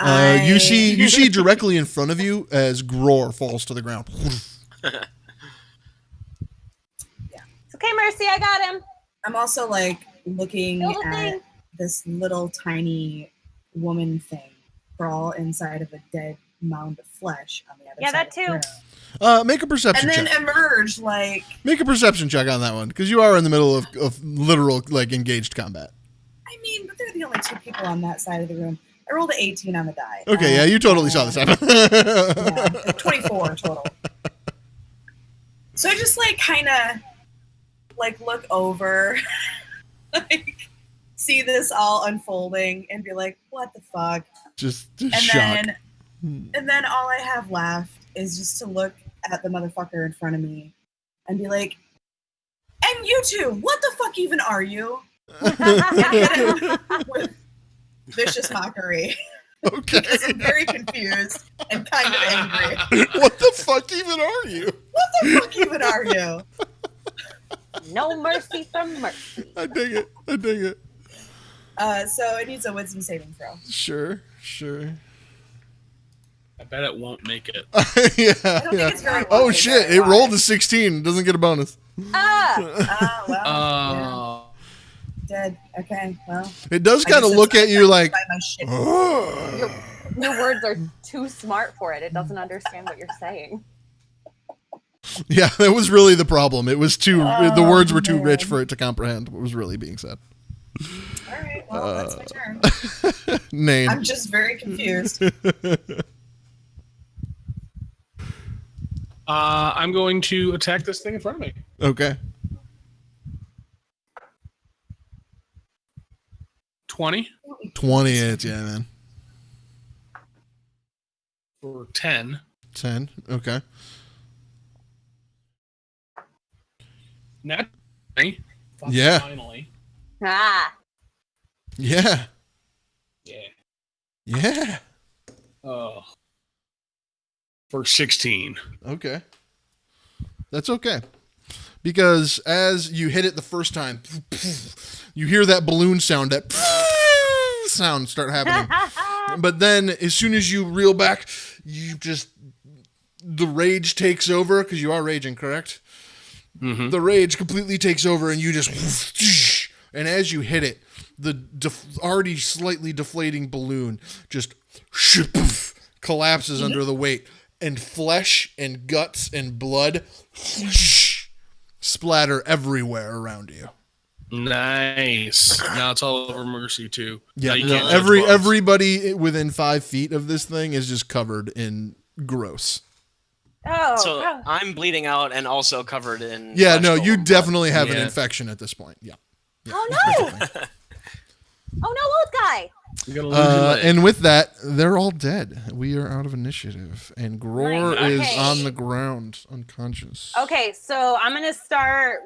You see directly in front of you as Gror falls to the ground. It's okay, Mercy. I got him. I'm also looking Little at thing. this little tiny woman thing crawl inside of a dead mound of flesh on the other side. That of too. the room. Make a perception And then check. emerge Make a perception check on that one because you are in the middle of literal engaged combat. I mean, but they're the only 2 people on that side of the room. I rolled an 18 on the die. Okay, yeah, you totally saw this happen. Yeah, 24 total. So I just like kind of like look over, like see this all unfolding and be like, what the fuck? Just And shock. then all I have left is just to look at the motherfucker in front of me and be like, and you two, what the fuck even are you? And hit him with vicious mockery. Okay. Because I'm very confused and kind of angry. What the fuck even are you? What the fuck even are you? No mercy from mercy. I dig it. I dig it. So it needs a wisdom saving throw. Sure. I bet it won't make it. Yeah. I don't think it's very Oh wise. shit! It rolled a 16. It doesn't get a bonus. Ah! Well, Oh. dead. Okay, well. It does I kind of guess look it's at you like. by my shit. Your words are too smart for it. It doesn't understand what you're saying. Yeah, that was really the problem. It was too. The words were too man. rich for it to comprehend what was really being said. All right, well, that's my turn. Name. I'm just very confused. I'm going to attack this thing in front of me. Okay. 20 20 hits, yeah, man. for 10. 10. Okay. Nat. Yeah. Finally. Ah! Yeah. Yeah. Yeah. Oh. For 16. Okay. That's okay. Because as you hit it the first time, you hear that balloon sound, that sound start happening. But then as soon as you reel back, the rage takes over, because you are raging, correct? Mm-hmm. The rage completely takes over and you just, and as you hit it, the already slightly deflating balloon just collapses under the weight, and flesh and guts and blood splatter everywhere around you. Nice. Now it's all over Mercy too. Yeah, Now you no, can't touch bugs. everybody within 5 feet of this thing is just covered in gross. Oh, So oh. I'm bleeding out and also covered in. Yeah, flesh no, color you blood. definitely have an Yeah. infection at this point. Yeah. Oh no! Oh no, old guy! You gotta lose your leg. And with that, they're all dead. We are out of initiative, and Gror Nice. is Okay. on the ground, unconscious. Okay, so I'm gonna start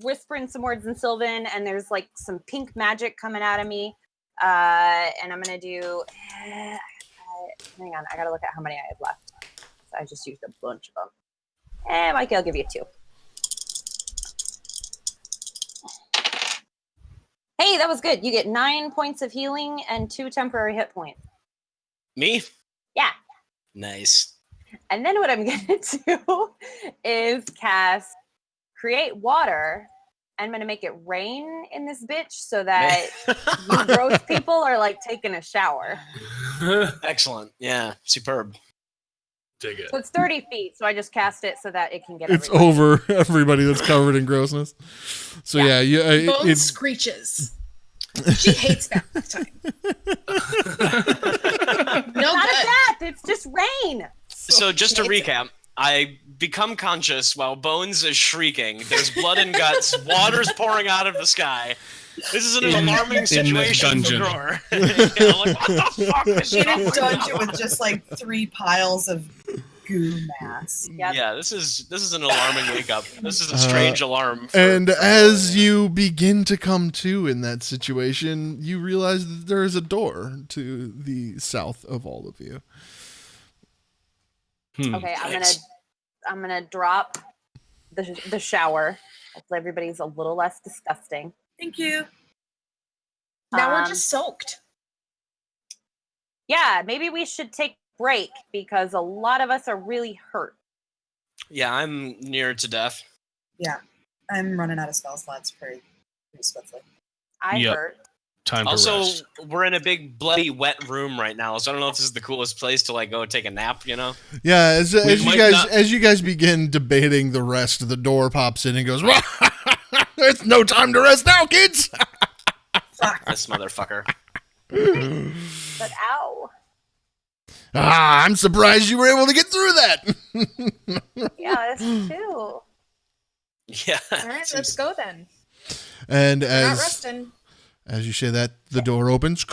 whispering some words in Sylvan, and there's like some pink magic coming out of me. And I'm gonna do. Hang on, I gotta look at how many I have left. So I just used a bunch of them. Mikey, I'll give you 2. Hey, that was good. You get 9 points of healing and 2 temporary hit points. Me? Yeah. Nice. And then what I'm going to do is cast Create Water. I'm going to make it rain in this bitch so that you gross people are like taking a shower. Excellent. Yeah. Superb. Dig it. So it's 30 feet. So I just cast it so that it can get It's everywhere. over everybody that's covered in grossness. So yeah, Bone it's screeches. She hates that time. No Not a good. bath. It's just rain. So just to It's- recap, I become conscious while Bones is shrieking. There's blood and guts. Water's pouring out of the sky. This is an alarming this situation for dungeon. Gror. You know, like, what the fuck is In a going dungeon on? with just like 3 piles of goo mass. Yep. Yeah, this is an alarming wake up. This is a strange alarm. and for as Gror. you begin to come to in that situation, you realize that there is a door to the south of all of you. Okay, Nice. I'm gonna drop the shower. Hopefully everybody's a little less disgusting. Thank you. Now we're Um, just soaked. Yeah, maybe we should take a break because a lot of us are really hurt. Yeah, I'm near to death. Yeah, I'm running out of spell slots pretty swiftly. I Yep. hurt. Time to Also, rest. we're in a big bloody wet room right now, so I don't know if this is the coolest place to like go take a nap. You know? Yeah, as you might guys not- as you guys begin debating the rest, the door pops in and goes, "It's no time to rest now, kids." Fuck. This motherfucker. But ow. I'm surprised you were able to get through that. Yeah, us too. Yeah. All right, let's go then. And We're not resting. as you say that, the door opens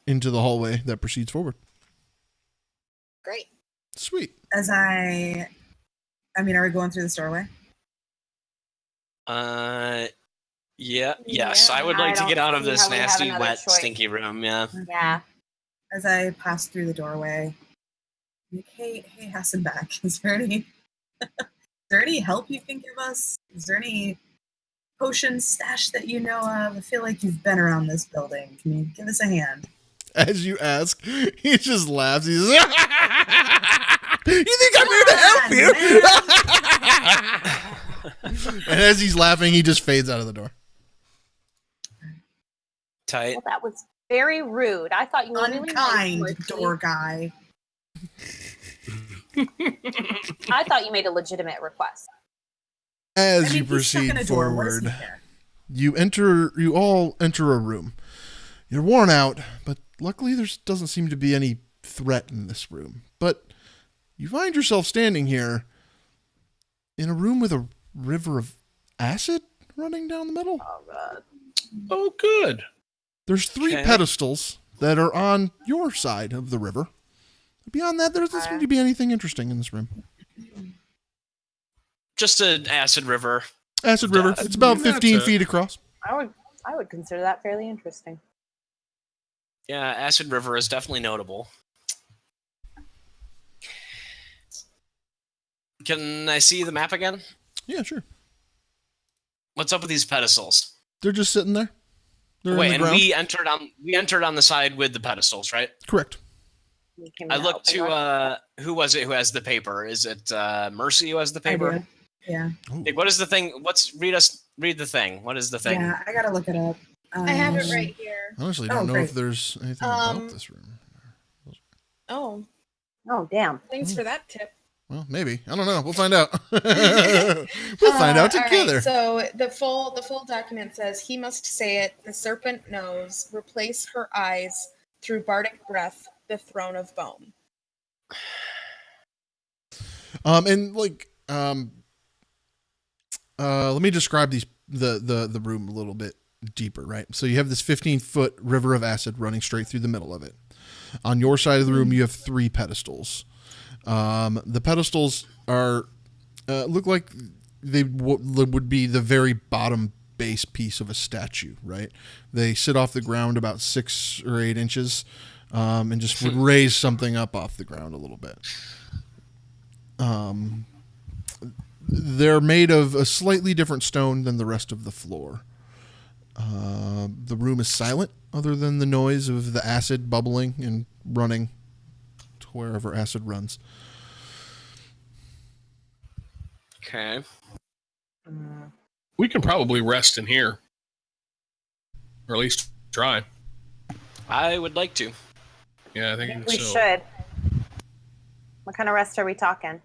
into the hallway that proceeds forward. Great. Sweet. As I mean, are we going through this doorway? Yes. I would like to get out of this nasty, wet, stinky room. Yeah. Yeah. As I pass through the doorway, I'm like, hey, Hassenbach, is there any help you can give us? Is there any potions stash that you know of? I feel like you've been around this building. Can you give us a hand? As you ask, he just laughs. He's you think I'm here to help you? And as he's laughing, he just fades out of the door. Tight. Well, that was very rude. I thought you were really Unkind nice, door guy. I thought you made a legitimate request. As I you mean, he's stuck in proceed a door. What does he forward, care? you all enter a room. You're worn out, but luckily there doesn't seem to be any threat in this room. But you find yourself standing here in a room with a river of acid running down the middle. Oh, God. Oh, good. There's 3 pedestals that are on your side of the river. Beyond that, there doesn't seem to be anything interesting in this room. Just an acid river. Acid river. It's about 15 That's it. feet across. I would consider that fairly interesting. Yeah, acid river is definitely notable. Can I see the map again? Yeah, sure. What's up with these pedestals? They're just sitting there. They're Wait, in the and ground. we entered on the side with the pedestals, right? Correct. I looked to who was it who has the paper? Is it Mercy who has the paper? I do. Yeah. Like, what is the thing? Read the thing. What is the thing? Yeah, I gotta look it up. I have it right here. I honestly don't know great. if there's anything about this room. Oh, Oh, damn. thanks for that tip. Well, maybe. I don't know. We'll find out. We'll find out All right, together. so the full document says he must say it. The serpent knows. Replace her eyes through bardic breath. The throne of bone. And like, let me describe the room a little bit deeper, right? So you have this 15-foot river of acid running straight through the middle of it. On your side of the room, you have 3 pedestals. The pedestals are look like they would be the very bottom base piece of a statue, right? They sit off the ground about 6 or 8 inches, and just would raise something up off the ground a little bit. They're made of a slightly different stone than the rest of the floor. The room is silent, other than the noise of the acid bubbling and running to wherever acid runs. Okay. We can probably rest in here. Or at least try. I would like to. Yeah, I think We so. should. What kind of rest are we talking?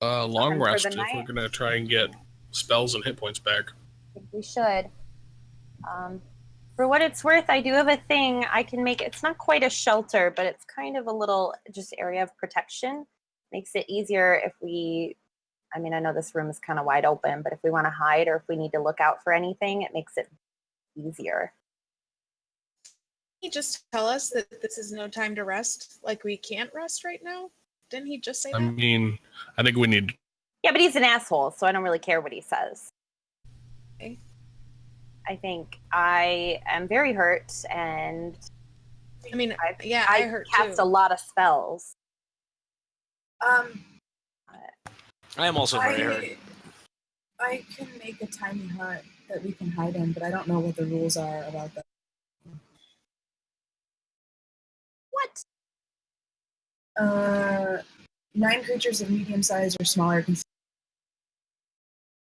Long Something for rest the if night? we're going to try and get spells and hit points back. I think we should. For what it's worth, I do have a thing I can make. It's not quite a shelter, but it's kind of a little just area of protection. Makes it easier if we, I mean, I know this room is kind of wide open, but if we want to hide or if we need to look out for anything, it makes it easier. He just tell us that this is no time to rest? Like we can't rest right now? Didn't he just say I that? mean, I think we need... Yeah, but he's an asshole, so I don't really care what he says. Okay. I think I am very hurt, and I mean, I I heard cast too. a lot of spells. I am also very hurt. I can make a tiny hut that we can hide in, but I don't know what the rules are about that. What? 9 creatures of medium size or smaller can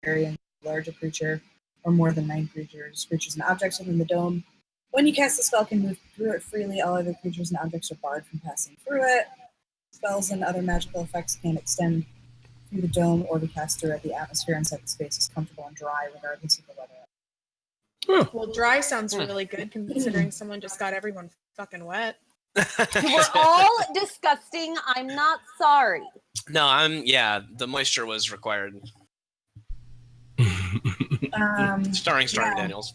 carry a larger creature, or more than 9 creatures. Creatures and objects within the dome. When you cast the spell, can move through it freely. All other creatures and objects are barred from passing through it. Spells and other magical effects can extend through the dome or be cast through it. The atmosphere inside the space is comfortable and dry, regardless of the weather. Well, dry sounds really good considering someone just got everyone fucking wet. We're all disgusting. I'm not sorry. No, the moisture was required. Starring yeah. Daniels.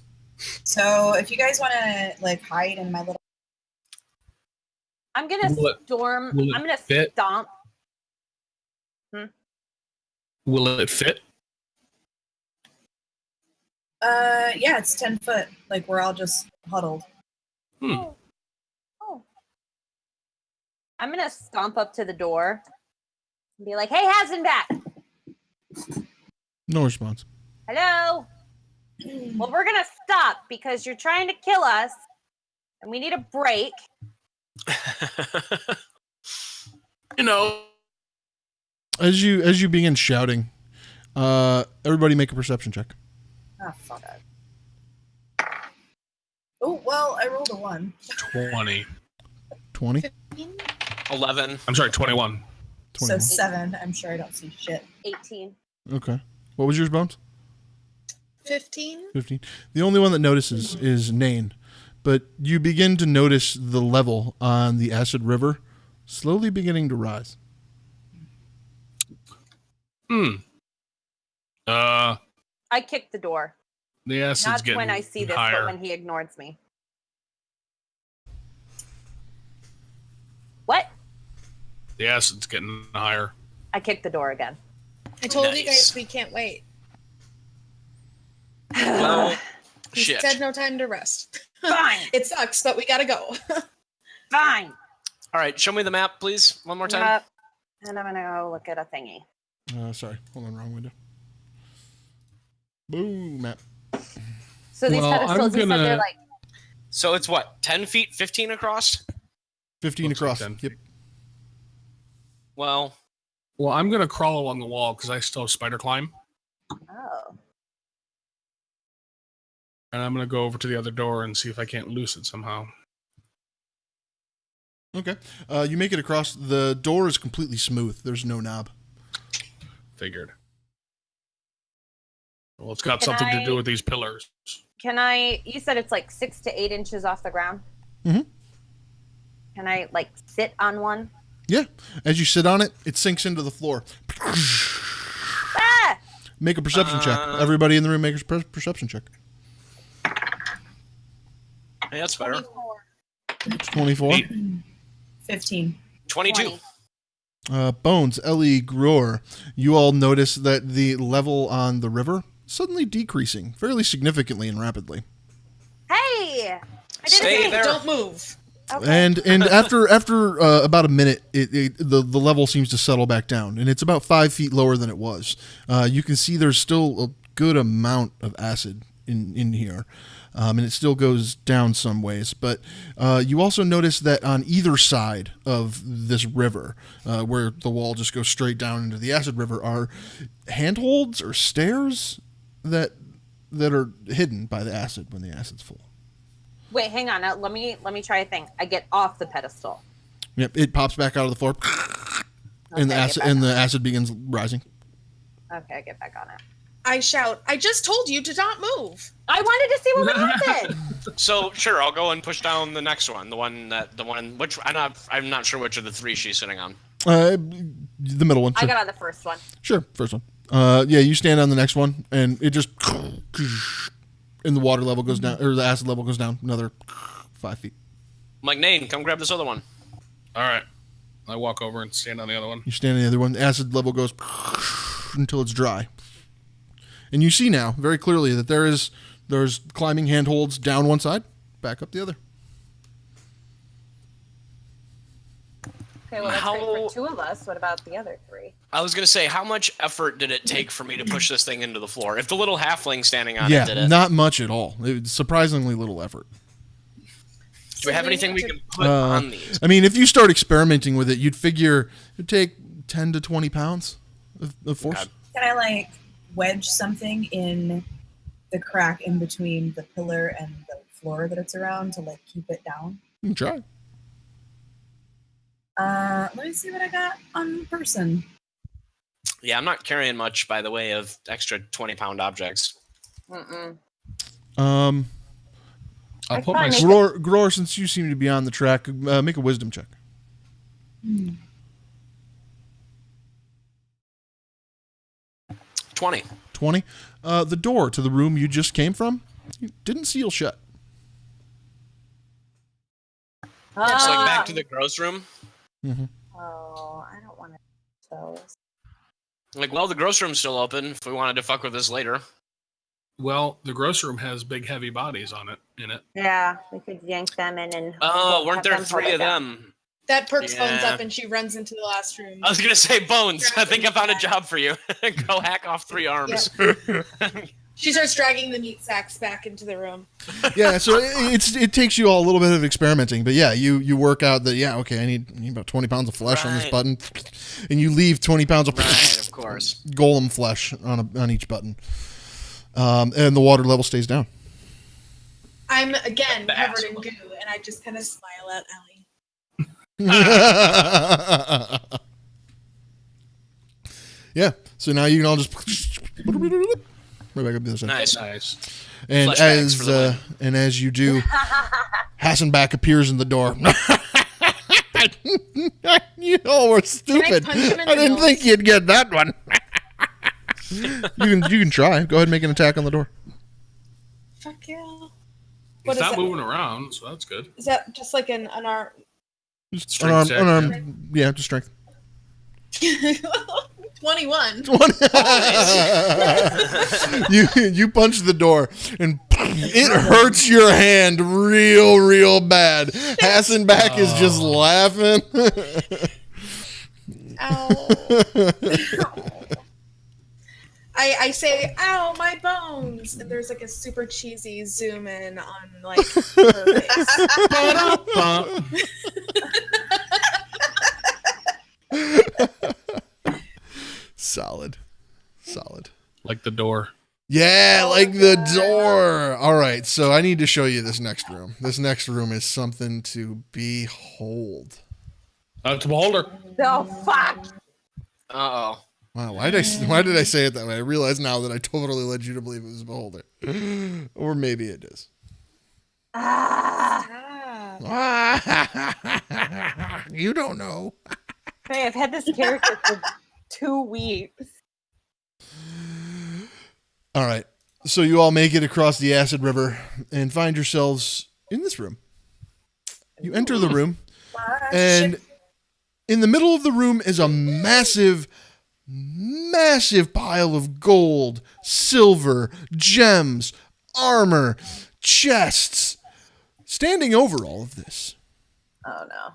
So if you guys want to like hide in my little, I'm gonna storm. I'm gonna stomp. Will it fit? yeah, it's 10 foot. Like we're all just huddled. Oh. I'm gonna stomp up to the door and be like, "Hey, Hasenback." No response. Hello. Well, we're gonna stop because you're trying to kill us, and we need a break. As you begin shouting, everybody make a perception check. Oh, fuck it. Oh, well, I rolled a 1. 20. 20? 11. I'm sorry, 21. 21. So 7. I'm sure I don't see shit. 18. Okay. What was yours, Bones? 15. 15. The only one that notices is Nain. But you begin to notice the level on the Acid River slowly beginning to rise. I kicked the door. The acid's Not getting when I see this, higher. but when he ignores me. What? The acid's getting higher. I kicked the door again. I told you guys we can't wait. Well, He shit. said no time to rest. Fine. It sucks, but we gotta go. Fine. All right, show me the map, please, one more time. And I'm gonna go look at a thingy. Sorry. Hold on, wrong window. Boom, map. So these Well, pedestals, you said they're like... So it's what, 10 feet, 15 across? 15 Looks like across. 10 Yep. feet. Well, I'm going to crawl along the wall because I still have spider climb. Oh. And I'm going to go over to the other door and see if I can't loose it somehow. Okay. You make it across. The door is completely smooth. There's no knob. Figured. Well, it's got something to do with these pillars. Can I... You said it's like 6 to 8 inches off the ground? Mm-hmm. Can I, like, sit on one? Yeah. As you sit on it, it sinks into the floor. Ah! Make a perception check. Everybody in the room make a perception check. hey, that's better. 24. 24. 15. 22. 20. Bones, Ellie, Gror, you all notice that the level on the river suddenly decreasing fairly significally and rapidly. Hey! I did Stay it. there. Don't move. Okay. And after about a minute, the level seems to settle back down, and it's about 5 feet lower than it was. You can see there's still a good amount of acid in here, and it still goes down some ways. But you also notice that on either side of this river, where the wall just goes straight down into the acid river, are handholds or stairs that are hidden by the acid when the acid's full. Wait, hang on. Let me try a thing. I get off the pedestal. Yep, it pops back out of the floor, and the acid begins rising. Okay, I get back on it. I shout, I just told you to not move. I wanted to see what would happen. So sure, I'll go and push down the next one. Which I'm not sure which of the three she's sitting on. The middle one. Sure. I got on the first one. Sure, first one. Yeah, you stand on the next one, and it just, and the water level goes down, or the acid level goes down another 5 feet. I'm like, Nate, come grab this other one. All right. I walk over and stand on the other one. You stand on the other one. The acid level goes until it's dry, and you see now very clearly that there's climbing handholds down one side, back up the other. Okay, well, that's great for 2 of us. What about the other 3? I was gonna say, how much effort did it take for me to push this thing into the floor? If the little halfling standing on it did it. Not much at all. It was surprisingly little effort. Do we have anything we can put on these? I mean, if you start experimenting with it, you'd figure it'd take 10 to 20 pounds of force. God. Can I like wedge something in the crack in between the pillar and the floor that it's around to like keep it down? You can try. Let me see what I got on person. Yeah, I'm not carrying much by the way of extra 20-pound objects. Mm-mm. I'll put my Gror, since you seem to be on the track, make a wisdom check. 20. 20. The door to the room you just came from didn't seal shut. It's like back to the gross room. Mm-hmm. Oh, I don't want to those. Like, well, the gross room's still open if we wanted to fuck with this later. Well, the gross room has big, heavy bodies in it. Yeah, we could yank them in and. Oh, weren't there have them 3 of down. them? That perks Bones Yeah. up and she runs into the last room. I was gonna say, Bones, I think I found a job for you. Go hack off 3 arms. She starts dragging the meat sacks back into the room. Yeah, so it takes you all a little bit of experimenting, but yeah, you work out that okay, I need about 20 pounds of flesh on this Right. button, and you leave 20 pounds of Right, of course. golem flesh on each button, and the water level stays down. I'm again The covered in asshole. goo, and I just kind of smile at Allie. Yeah, so now you can all just right back up the other side. Nice. And Flashbacks for the as you do, Hassenbach appears in the door. You all were stupid. punch him in I the didn't nose? think you'd get that one. You can try. Go ahead and make an attack on the door. Fuck yeah. He's is not that? moving around, so that's good. Is that just like an art? Just Strength check. unarmed, yeah, just strength. 21. You punch the door and it hurts your hand real bad. Hassenbach is just laughing. Ow. I say, ow, my bones. And there's like a super cheesy zoom in on like her face. Ba-da-ba. Solid. Like the door. Yeah, like the door. All right, so I need to show you this next room. This next room is something to behold. It's a beholder. The fuck. Uh-oh. Wow, why did I say it that way? I realize now that I totally led you to believe it was a beholder. Or maybe it is. You don't know. Hey, I've had this character for 2 weeks. All right. So you all make it across the acid river and find yourselves in this room. You enter the room, and in the middle of the room is a massive pile of gold, silver, gems, armor, chests. Standing over all of this Oh no.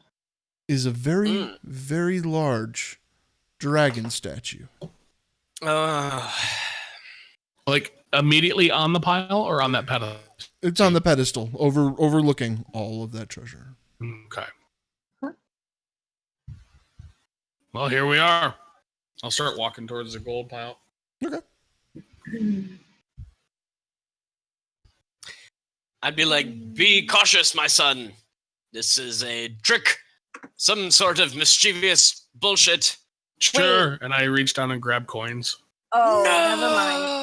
is a very, very large dragon statue. Like immediately on the pile or on that pedestal? It's on the pedestal, overlooking all of that treasure. Okay. Well, here we are. I'll start walking towards the gold pile. Okay. I'd be like, be cautious, my son. This is a trick. Some sort of mischievous bullshit. Sure. And I reach down and grab coins. Oh, never mind.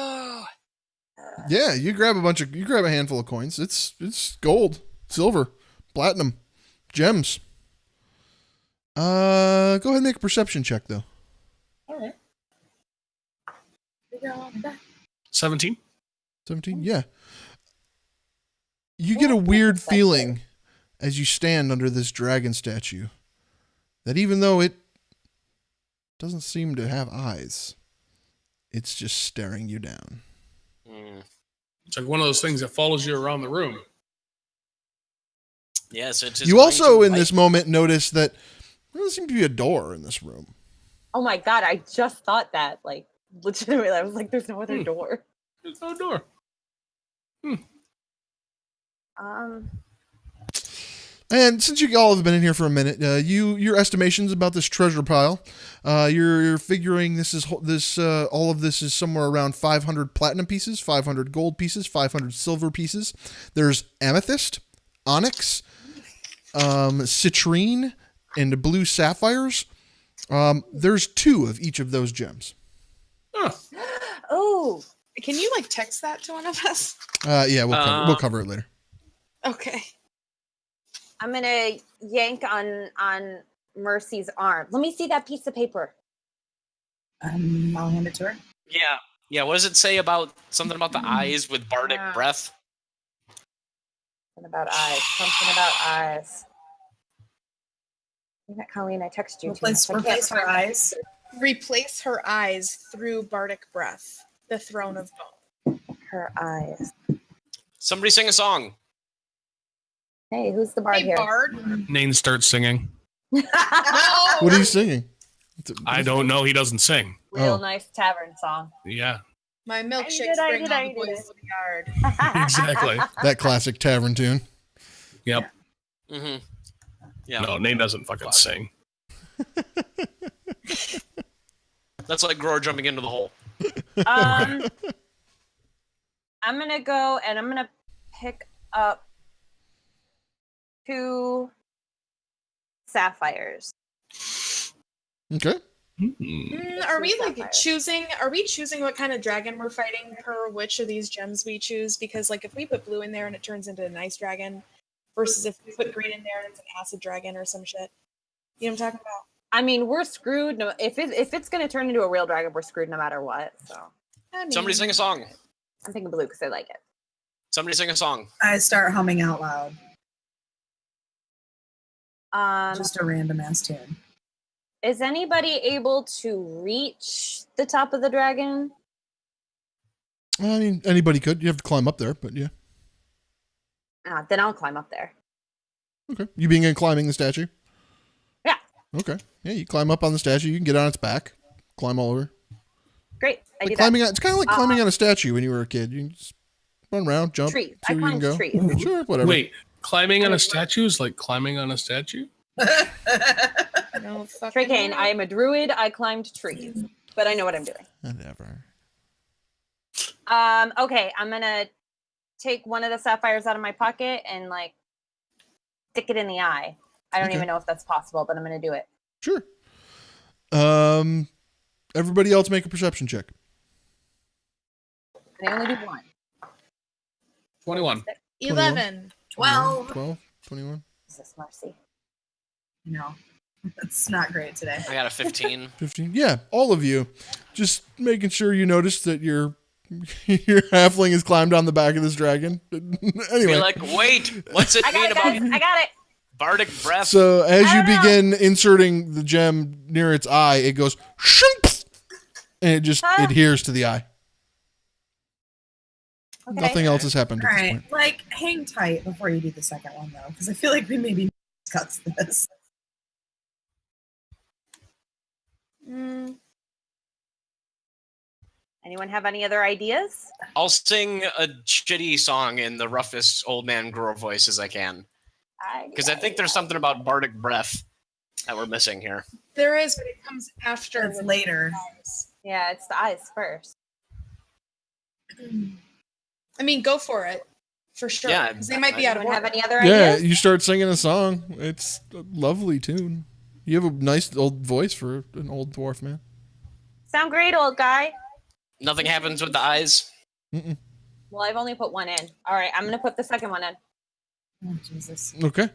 Yeah, you grab a handful of coins. It's gold, silver, platinum, gems. Go ahead and make a perception check though. All right. 17. 17? Yeah. You get a weird feeling as you stand under this dragon statue that even though it doesn't seem to have eyes, it's just staring you down. It's like one of those things that follows you around the room. Yes, it is. You also, in this moment, notice that there doesn't seem to be a door in this room. Oh my god, I just thought that. Like, legitimately, I was like, there's no other door. There's no door. And since you all have been in here for a minute, your estimations about this treasure pile, you're figuring all of this is somewhere around 500 platinum pieces, 500 gold pieces, 500 silver pieces. There's amethyst, onyx, citrine, and blue sapphires. There's 2 of each of those gems. Huh. Oh, Can you like text that to one of us? Yeah, we'll cover it later. Okay. I'm gonna yank on Mercy's arm. Let me see that piece of paper. I'll hand it to her. Yeah. What does it say about something about the eyes with bardic breath? Something about eyes. Colleen, I texted you. Replace her eyes. Replace her eyes through bardic breath. The throne of bone. Her eyes. Somebody sing a song. Hey, who's the bard Hey, here? Bard. Nane starts singing. No. What are you singing? I don't know. He doesn't sing. Real nice tavern song. Yeah, My milkshakes bring all the boys to the yard. exactly. That classic tavern tune. Yep. Mm-hmm. Yeah. No, Nane doesn't fucking sing. That's like Grower jumping into the hole. I'm gonna go and I'm gonna pick up 2 sapphires. Okay. Are we like Sapphire. choosing? Are we choosing what kind of dragon we're fighting per which of these gems we choose? Because like if we put blue in there and it turns into a nice dragon, versus if we put green in there and it's an acid dragon or some shit. You know what I'm talking about? I mean, we're screwed. No, if it's gonna turn into a real dragon, we're screwed no matter what. So I mean, Somebody sing a song. I'm thinking blue because I like it. Somebody sing a song. I start humming out loud. Just Just a random ass tune. is anybody able to reach the top of the dragon? I mean, anybody could. You have to climb up there, but yeah. Then I'll climb up there. Okay. You being in climbing the statue? Yeah. Okay. Yeah, you climb up on the statue. You can get on its back. Climb all over. Great. I Like do climbing that. on, it's kind of like climbing on a statue when you were a kid. You can just run around, jump, Trees. see I where you can climbed go. trees. Sure, whatever. Wait, climbing on a statue is like climbing on a statue? No fucking Trey Kane, way. I am a druid. I climbed trees, but I know what I'm doing. Whatever. Okay, I'm gonna take one of the sapphires out of my pocket and like stick it in the eye. I don't Okay. even know if that's possible, but I'm gonna do it. Sure. Everybody else make a perception check. And I only do one. 21. 11. 12. 12, 21, Is this Mercy? No, it's not great today. I got a 15. 15. Yeah, all of you. Just making sure you notice that your halfling has climbed on the back of this dragon. Anyway. Be like, wait, what's it I got mean it, guys. about I got it. bardic breath? So as I you don't know. begin inserting the gem near its eye, it goes shunk, and it just Huh? adheres to the eye. Okay. Nothing else has happened All at this right, point. like hang tight before you do the second one though, because I feel like we maybe cuts this. Anyone have any other ideas? I'll sing a shitty song in the roughest old man girl voice as I can. Because I think there's something about bardic breath that we're missing here. There is, but it comes after. It's with later. the eyes. Yeah, it's the eyes first. I mean, go for it. For sure. Yeah, 'cause they might be out of Anyone have order. any other Yeah, ideas? you start singing a song. It's a lovely tune. You have a nice old voice for an old dwarf man. Sound great, old guy. Nothing happens with the eyes. Mm-mm. Well, I've only put one in. All right, I'm gonna put the second one in. Oh, Jesus. Okay.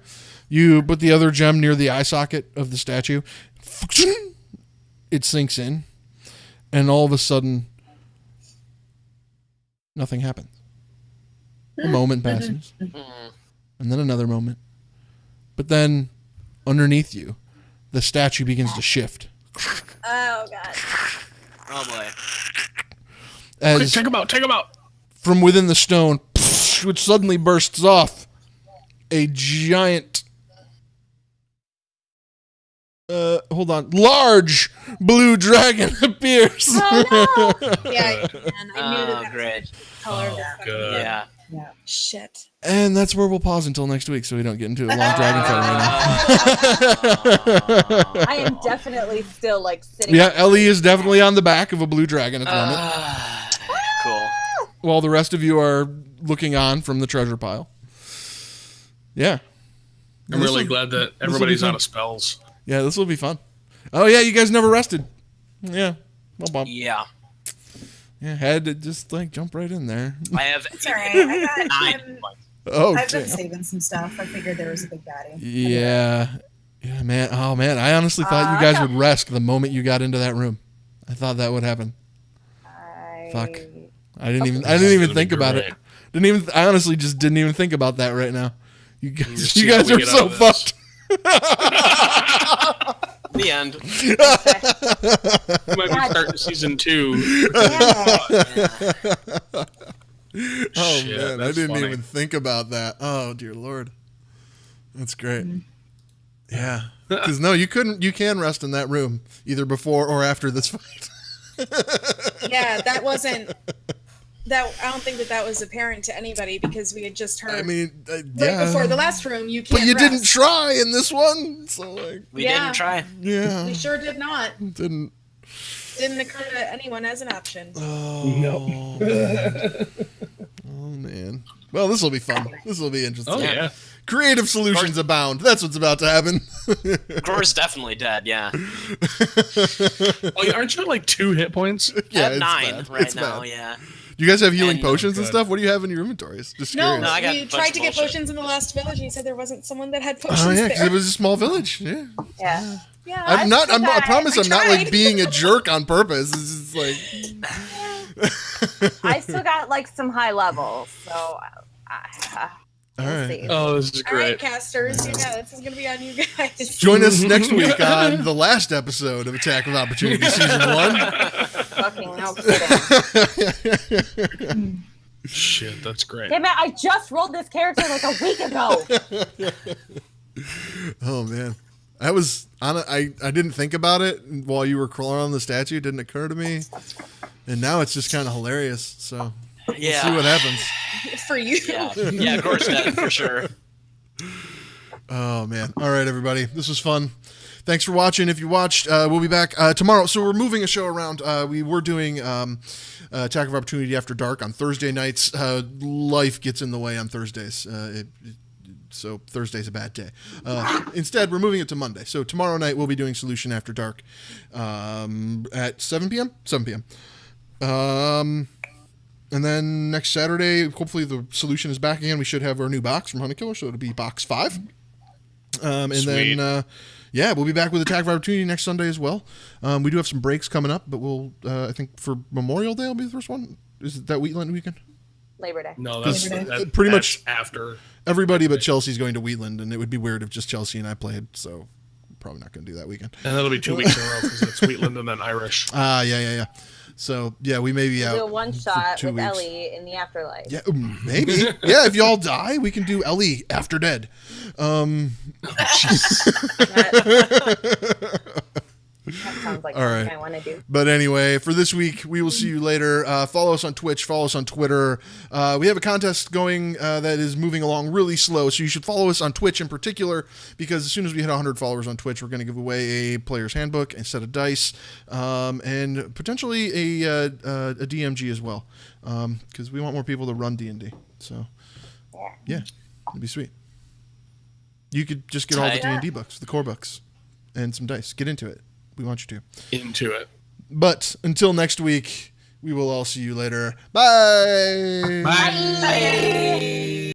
You put the other gem near the eye socket of the statue. It sinks in. And all of a sudden, nothing happens. A moment passes. Mm. And then another moment. But then, underneath you, the statue begins to shift. Oh god. Oh boy. Quick, As take him out, take him out. from within the stone, which suddenly bursts off, a giant, hold on, large blue dragon appears. Oh no! Yeah, man. I knew Oh, that great. was the color of the fucking- good. Yeah. Yeah. Shit. And that's where we'll pause until next week so we don't get into a long dragon fight right now. I am definitely still like sitting. Yeah, Ellie is definitely on the back of a blue dragon at the moment, Cool. while the rest of you are looking on from the treasure pile. Yeah. I'm This really will- glad that will be everybody's fun. out of spells. Yeah, this will be fun. Oh, yeah, you guys never rested. Yeah. Well, bump. Yeah. Yeah, had to just like jump right in there. I have It's all right. I got 9 points. Oh, I've been damn. saving some stuff. I figured there was a big baddie. Yeah. Yeah, man. Oh, man. I honestly thought you guys would rest the moment you got into that room. I thought that would happen. Fuck. I didn't even think about it. I honestly just didn't even think about that right now. You guys are so fucked. The end. We might be starting season 2. Oh, Shit, man. I that's didn't funny. even think about that. Oh, dear Lord. That's great. Yeah. Because, no, you can rest in that room either before or after this fight. Yeah, that wasn't. I don't think that was apparent to anybody because we had just heard. I mean, right yeah. before the last room, you can't. But you rest. didn't try in this one. So, like, We Yeah. didn't try. yeah. We sure did not. Didn't. Didn't occur to anyone as an option. Oh. Oh, man. Well, this will be fun. This will be interesting. Oh yeah. Creative solutions abound. That's what's about to happen. Grore's definitely dead, yeah. Oh, aren't you at like 2 hit points? I have it's 9 bad. right It's now, bad. yeah. You guys have healing And- potions and Good. stuff? What do you have in your inventories? Just No, curious. No, I got a we bunch tried of to get bullshit. potions in the last village, and he said there wasn't someone that had potions Oh yeah, because there. it was a small village. Yeah. Yeah. Yeah, I'm not. still I got- promise. I'm not like tried. being a jerk on purpose. It's just like. I still got like some high levels, so All we'll right. see. Oh, this is All right, great. casters. Yeah, this is gonna be on you guys. Join us next week on the last episode of Attack of Opportunity Season 1. Fucking no kidding. Shit, that's great. Damn it, I just rolled this character like a week ago. Oh man, I was on. I didn't think about it while you were crawling on the statue. It didn't occur to me, and now it's just kind of hilarious. So Yeah. we'll see what happens. For you. Yeah, Grore's dead for sure. Oh man! All right, everybody, this was fun. Thanks for watching. If you watched, we'll be back tomorrow. So we're moving a show around. We were doing Attack of Opportunity After Dark on Thursday nights. Life gets in the way on Thursdays. So Thursday's a bad day. Instead, we're moving it to Monday. So tomorrow night we'll be doing Solution After Dark at 7 p.m. 7 p.m. And then next Saturday, hopefully the Solution is back again. We should have our new box from Honey Killer, so it'll be box 5. And Sweet. then, yeah, we'll be back with Attack of Opportunity next Sunday as well. We do have some breaks coming up, but we'll, I think for Memorial Day will be the first one. Is it that Wheatland weekend? Labor Day. No, that's Pretty pretty that's much- after. Everybody but Chelsea's going to Wheatland, and it would be weird if just Chelsea and I played, so probably not going to do that weekend. And that'll be 2 weeks in a row because it's Wheatland and then Irish. Yeah. So, yeah, we may be out. Do a one for shot 2 with weeks. Ellie in the afterlife. Yeah, maybe. Yeah, if y'all die, we can do Ellie After Dead. That sounds like All something right. I want to do. But anyway, for this week, we will see you later. Follow us on Twitch. Follow us on Twitter. We have a contest going that is moving along really slow, so you should follow us on Twitch in particular, because as soon as we hit 100 followers on Twitch, we're going to give away a player's handbook, a set of dice, and potentially a DMG as well, because we want more people to run D&D. So, yeah, it'd be sweet. You could just get all the Tight. D&D books, the core books, and some dice. Get into it. We want you to. Into it. But until next week, we will all see you later. Bye. Bye.